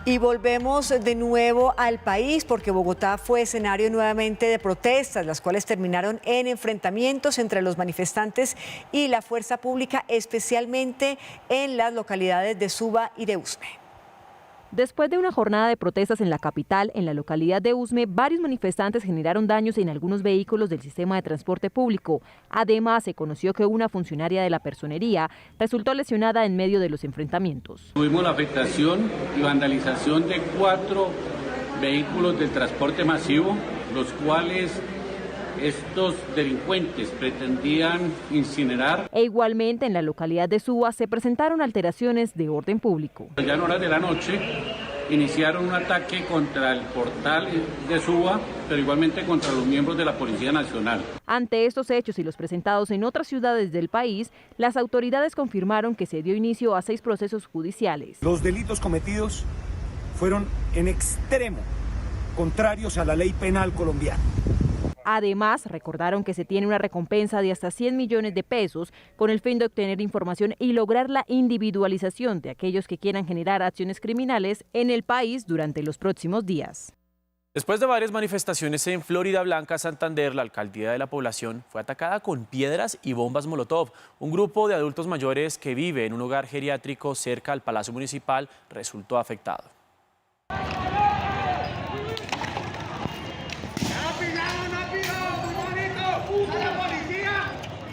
Y volvemos de nuevo al país porque Bogotá fue escenario nuevamente de protestas, las cuales terminaron en enfrentamientos entre los manifestantes y la fuerza pública, especialmente en las localidades de Suba y de Usme. Después de una jornada de protestas en la capital, en la localidad de Usme, varios manifestantes generaron daños en algunos vehículos del sistema de transporte público. Además, se conoció que una funcionaria de la personería resultó lesionada en medio de los enfrentamientos. Tuvimos la afectación y vandalización de 4 vehículos del transporte masivo, los cuales estos delincuentes pretendían incinerar. E igualmente en la localidad de Suba se presentaron alteraciones de orden público. Ya en horas de la noche iniciaron un ataque contra el portal de Suba, pero igualmente contra los miembros de la Policía Nacional. Ante estos hechos y los presentados en otras ciudades del país, las autoridades confirmaron que se dio inicio a 6 procesos judiciales. Los delitos cometidos fueron en extremo contrarios a la ley penal colombiana. Además, recordaron que se tiene una recompensa de hasta 100 millones de pesos con el fin de obtener información y lograr la individualización de aquellos que quieran generar acciones criminales en el país durante los próximos días. Después de varias manifestaciones en Florida Blanca, Santander, la alcaldía de la población fue atacada con piedras y bombas Molotov. Un grupo de adultos mayores que vive en un hogar geriátrico cerca al Palacio Municipal resultó afectado.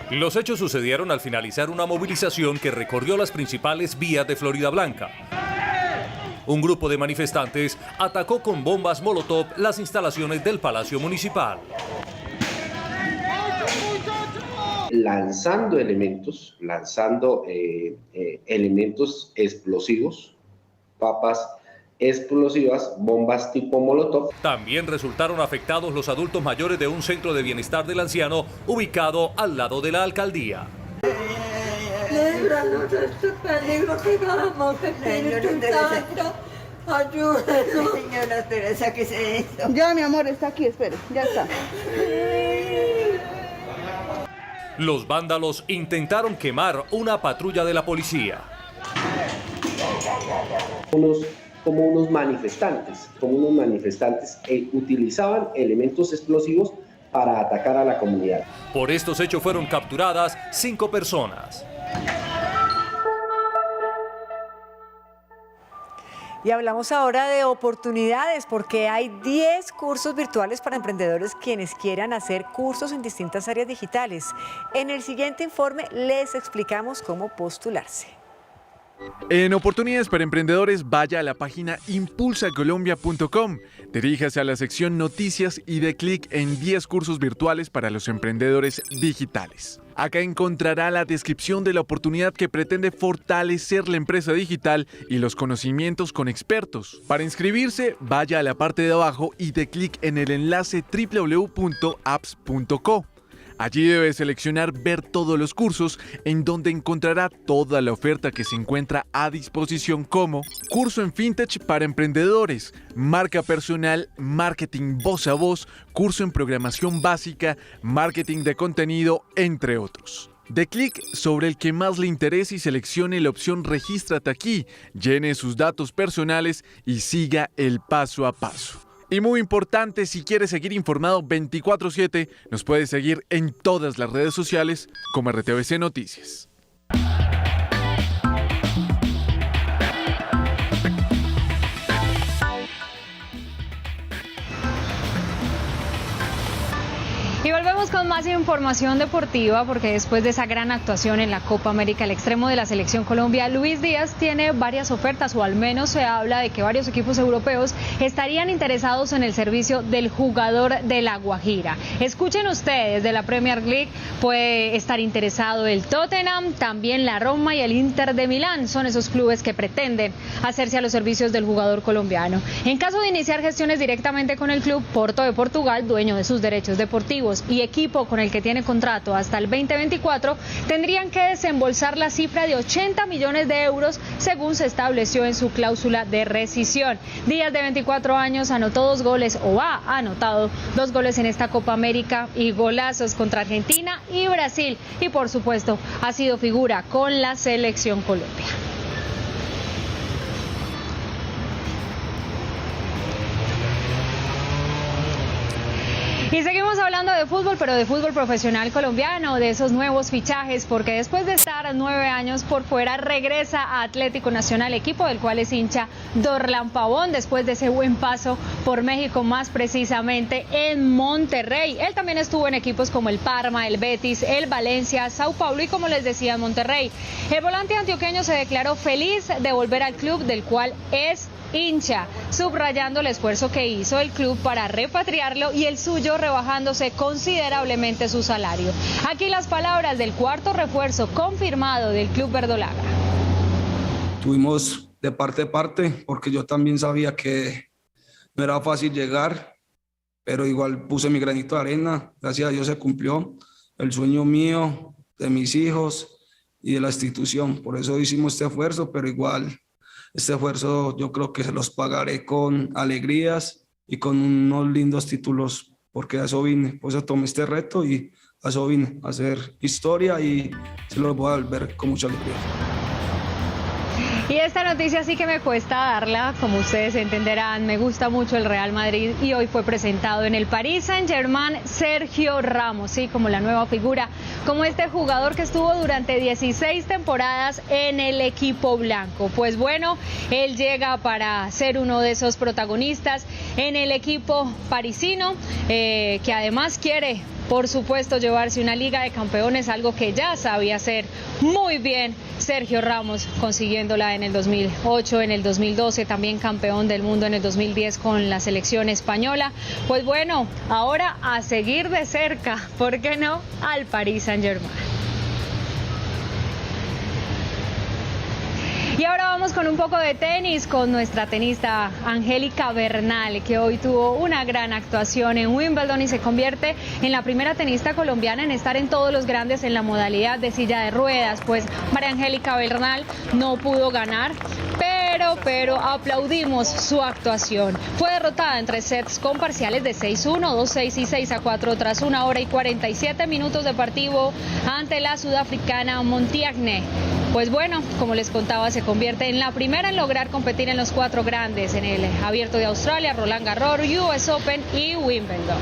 Los hechos sucedieron al finalizar una movilización que recorrió las principales vías de Florida Blanca. Un grupo de manifestantes atacó con bombas Molotov las instalaciones del Palacio Municipal. Lanzando elementos explosivos, papas explosivas, bombas tipo Molotov. También resultaron afectados los adultos mayores de un centro de bienestar del anciano ubicado al lado de la alcaldía. Líbranos de este peligro que vamos, Espíritu Santo. Ayúdenos. Señora Teresa, ¿qué es esto? Ya, mi amor, está aquí, espere, ya está. Los vándalos intentaron quemar una patrulla de la policía. Como unos manifestantes utilizaban elementos explosivos para atacar a la comunidad. Por estos hechos fueron capturadas 5 personas. Y hablamos ahora de oportunidades porque hay 10 cursos virtuales para emprendedores quienes quieran hacer cursos en distintas áreas digitales. En el siguiente informe les explicamos cómo postularse. En Oportunidades para Emprendedores, vaya a la página impulsacolombia.com, diríjase a la sección Noticias y dé clic en 10 cursos virtuales para los emprendedores digitales. Acá encontrará la descripción de la oportunidad que pretende fortalecer la empresa digital y los conocimientos con expertos. Para inscribirse, vaya a la parte de abajo y dé clic en el enlace www.apps.co. Allí debe seleccionar ver todos los cursos, en donde encontrará toda la oferta que se encuentra a disposición, como curso en fintech para emprendedores, marca personal, marketing voz a voz, curso en programación básica, marketing de contenido, entre otros. Dé clic sobre el que más le interese y seleccione la opción Regístrate aquí, llene sus datos personales y siga el paso a paso. Y muy importante, si quieres seguir informado 24/7, nos puedes seguir en todas las redes sociales como RTVC Noticias. Y volvemos con más información deportiva porque después de esa gran actuación en la Copa América, el extremo de la Selección Colombia, Luis Díaz, tiene varias ofertas, o al menos se habla de que varios equipos europeos estarían interesados en el servicio del jugador de La Guajira. Escuchen ustedes, de la Premier League puede estar interesado el Tottenham, también la Roma y el Inter de Milán. Son esos clubes que pretenden hacerse a los servicios del jugador colombiano. En caso de iniciar gestiones directamente con el club, Porto de Portugal, dueño de sus derechos deportivos y equipo con el que tiene contrato hasta el 2024, tendrían que desembolsar la cifra de 80 millones de euros según se estableció en su cláusula de rescisión. Díaz, de 24 años, anotó 2 goles o ha anotado 2 goles en esta Copa América y golazos contra Argentina y Brasil, y por supuesto ha sido figura con la Selección Colombia. Y seguimos hablando de fútbol, pero de fútbol profesional colombiano, de esos nuevos fichajes, porque después de estar 9 años por fuera, regresa a Atlético Nacional, equipo del cual es hincha Dorlan Pavón, después de ese buen paso por México, más precisamente en Monterrey. Él también estuvo en equipos como el Parma, el Betis, el Valencia, Sao Paulo y, como les decía, Monterrey. El volante antioqueño se declaró feliz de volver al club del cual es hincha, subrayando el esfuerzo que hizo el club para repatriarlo y el suyo rebajándose considerablemente su salario. Aquí las palabras del cuarto refuerzo confirmado del club verdolaga. Tuvimos de parte a parte, porque yo también sabía que no era fácil llegar, pero igual puse mi granito de arena. Gracias a Dios se cumplió el sueño mío, de mis hijos y de la institución. Por eso hicimos este esfuerzo, pero igual este esfuerzo yo creo que se los pagaré con alegrías y con unos lindos títulos, porque a eso vine. Por eso tomé este reto y a eso vine, a hacer historia, y se los voy a volver con mucha alegría. Y esta noticia sí que me cuesta darla, como ustedes entenderán, me gusta mucho el Real Madrid y hoy fue presentado en el Paris Saint-Germain Sergio Ramos, sí, como la nueva figura, como este jugador que estuvo durante 16 temporadas en el equipo blanco. Pues bueno, él llega para ser uno de esos protagonistas en el equipo parisino, que además quiere, por supuesto, llevarse una Liga de Campeones, algo que ya sabía hacer muy bien Sergio Ramos, consiguiéndola en el 2008, en el 2012, también campeón del mundo en el 2010 con la selección española. Pues bueno, ahora a seguir de cerca, ¿por qué no?, al Paris Saint-Germain. Y ahora vamos con un poco de tenis, con nuestra tenista Angélica Bernal, que hoy tuvo una gran actuación en Wimbledon y se convierte en la primera tenista colombiana en estar en todos los grandes en la modalidad de silla de ruedas. Pues María Angélica Bernal no pudo ganar, pero aplaudimos su actuación. Fue derrotada en 3 sets con parciales de 6-1, 2-6 y 6-4 tras 1 hora y 47 minutos de partido ante la sudafricana Montiagne. Pues bueno, como les contaba, se convierte en la primera en lograr competir en los 4 grandes, en el Abierto de Australia, Roland Garros, US Open y Wimbledon.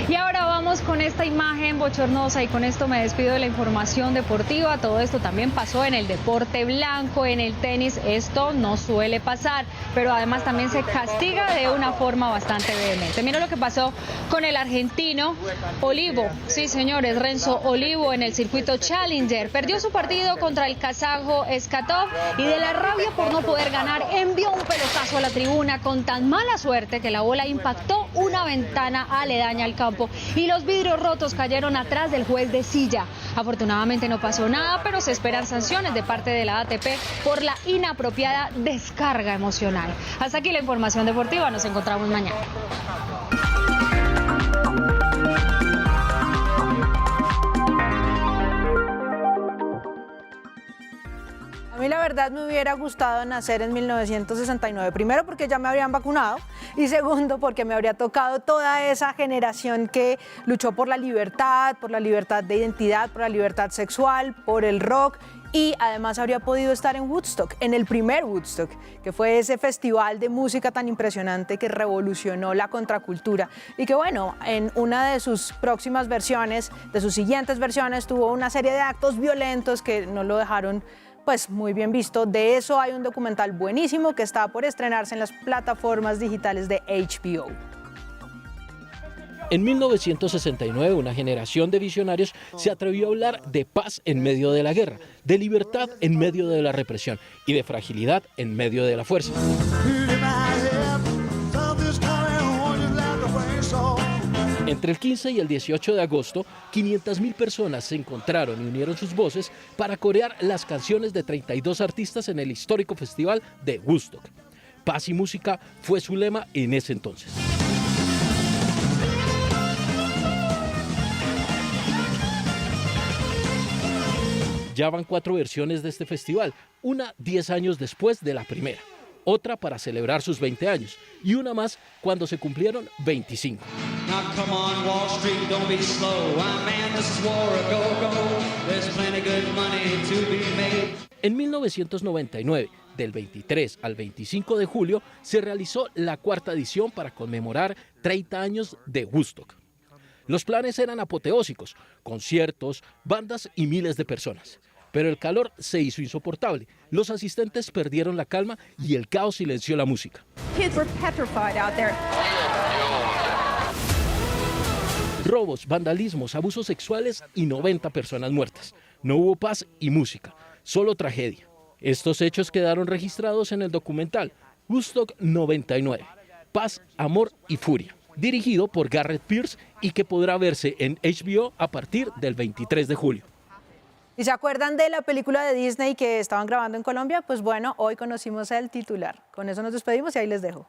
Y ahora vamos con esta imagen bochornosa y con esto me despido de la información deportiva. Todo esto también pasó en el deporte blanco, en el tenis. Esto no suele pasar, pero además también se castiga de una forma bastante vehemente. Mira lo que pasó con el argentino Olivo. Sí, señores, Renzo Olivo en el circuito Challenger. Perdió su partido contra el kazajo Skatov y de la rabia por no poder ganar envió un pelotazo a la tribuna con tan mala suerte que la bola impactó una ventana aledaña al campo y los vidrios rotos cayeron atrás del juez de silla. Afortunadamente no pasó nada, pero se esperan sanciones de parte de la ATP por la inapropiada descarga emocional. Hasta aquí la información deportiva, nos encontramos mañana. A mí la verdad me hubiera gustado nacer en 1969, primero porque ya me habrían vacunado y segundo porque me habría tocado toda esa generación que luchó por la libertad de identidad, por la libertad sexual, por el rock, y además habría podido estar en Woodstock, en el primer Woodstock, que fue ese festival de música tan impresionante que revolucionó la contracultura y que bueno, en una de sus próximas versiones, de sus siguientes versiones, tuvo una serie de actos violentos que no lo dejaron pues muy bien visto. De eso hay un documental buenísimo que está por estrenarse en las plataformas digitales de HBO. En 1969, una generación de visionarios se atrevió a hablar de paz en medio de la guerra, de libertad en medio de la represión y de fragilidad en medio de la fuerza. Entre el 15 y el 18 de agosto, 500.000 personas se encontraron y unieron sus voces para corear las canciones de 32 artistas en el histórico festival de Woodstock. Paz y música fue su lema en ese entonces. Ya van 4 versiones de este festival, una 10 años después de la primera, otra para celebrar sus 20 años y una más cuando se cumplieron 25. En 1999, del 23 al 25 de julio se realizó la cuarta edición para conmemorar 30 años de Woodstock. Los planes eran apoteósicos, conciertos, bandas y miles de personas. Pero el calor se hizo insoportable. Los asistentes perdieron la calma y el caos silenció la música. Robos, vandalismos, abusos sexuales y 90 personas muertas. No hubo paz y música, solo tragedia. Estos hechos quedaron registrados en el documental Woodstock 99, Paz, Amor y Furia, dirigido por Garrett Pierce y que podrá verse en HBO a partir del 23 de julio. ¿Y se acuerdan de la película de Disney que estaban grabando en Colombia? Pues bueno, hoy conocimos el titular. Con eso nos despedimos y ahí les dejo.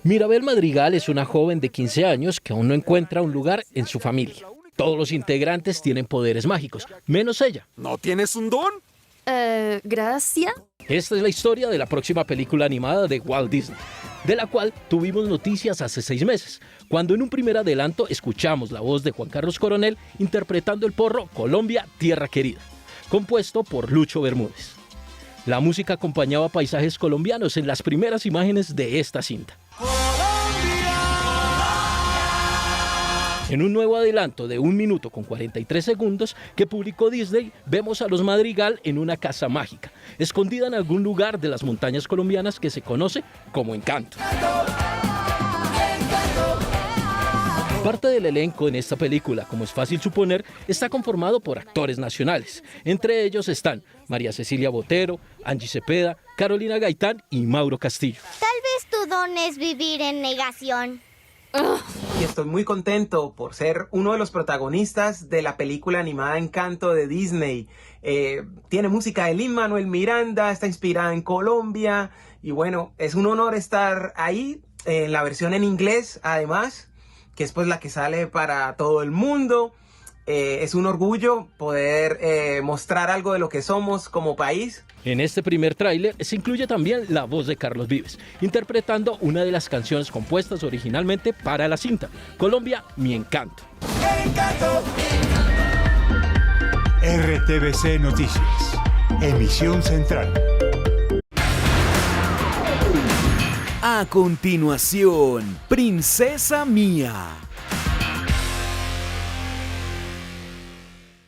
Mirabel Madrigal es una joven de 15 años que aún no encuentra un lugar en su familia. Todos los integrantes tienen poderes mágicos, menos ella. ¿No tienes un don? Gracias. Esta es la historia de la próxima película animada de Walt Disney, de la cual tuvimos noticias hace 6 meses, cuando en un primer adelanto escuchamos la voz de Juan Carlos Coronel interpretando el porro Colombia, Tierra Querida, compuesto por Lucho Bermúdez. La música acompañaba paisajes colombianos en las primeras imágenes de esta cinta. En un nuevo adelanto de 1 minuto con 43 segundos que publicó Disney, vemos a los Madrigal en una casa mágica, escondida en algún lugar de las montañas colombianas que se conoce como Encanto. Parte del elenco en esta película, como es fácil suponer, está conformado por actores nacionales. Entre ellos están María Cecilia Botero, Angie Cepeda, Carolina Gaitán y Mauro Castillo. Tal vez tu don es vivir en negación. Y estoy muy contento por ser uno de los protagonistas de la película animada Encanto de Disney. Tiene música de Lin-Manuel Miranda, está inspirada en Colombia y bueno, es un honor estar ahí en la versión en inglés además, que es pues la que sale para todo el mundo. Es un orgullo poder mostrar algo de lo que somos como país. En este primer tráiler se incluye también la voz de Carlos Vives, interpretando una de las canciones compuestas originalmente para la cinta, Colombia, mi encanto. RTBC Noticias, emisión central. A continuación, Princesa Mía.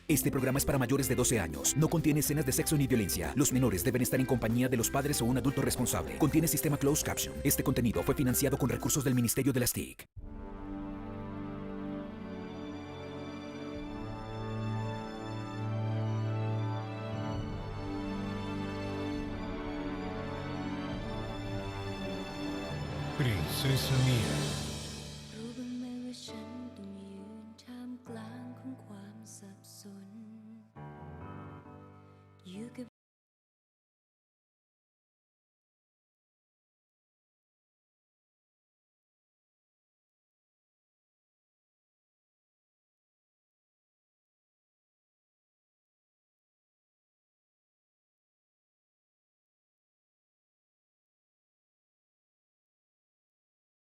Este programa es para mayores de 12 años. No contiene escenas de sexo ni violencia. Los menores deben estar en compañía de los padres o un adulto responsable. Contiene sistema closed caption. Este contenido fue financiado con recursos del Ministerio de las TIC. Princesa Mía.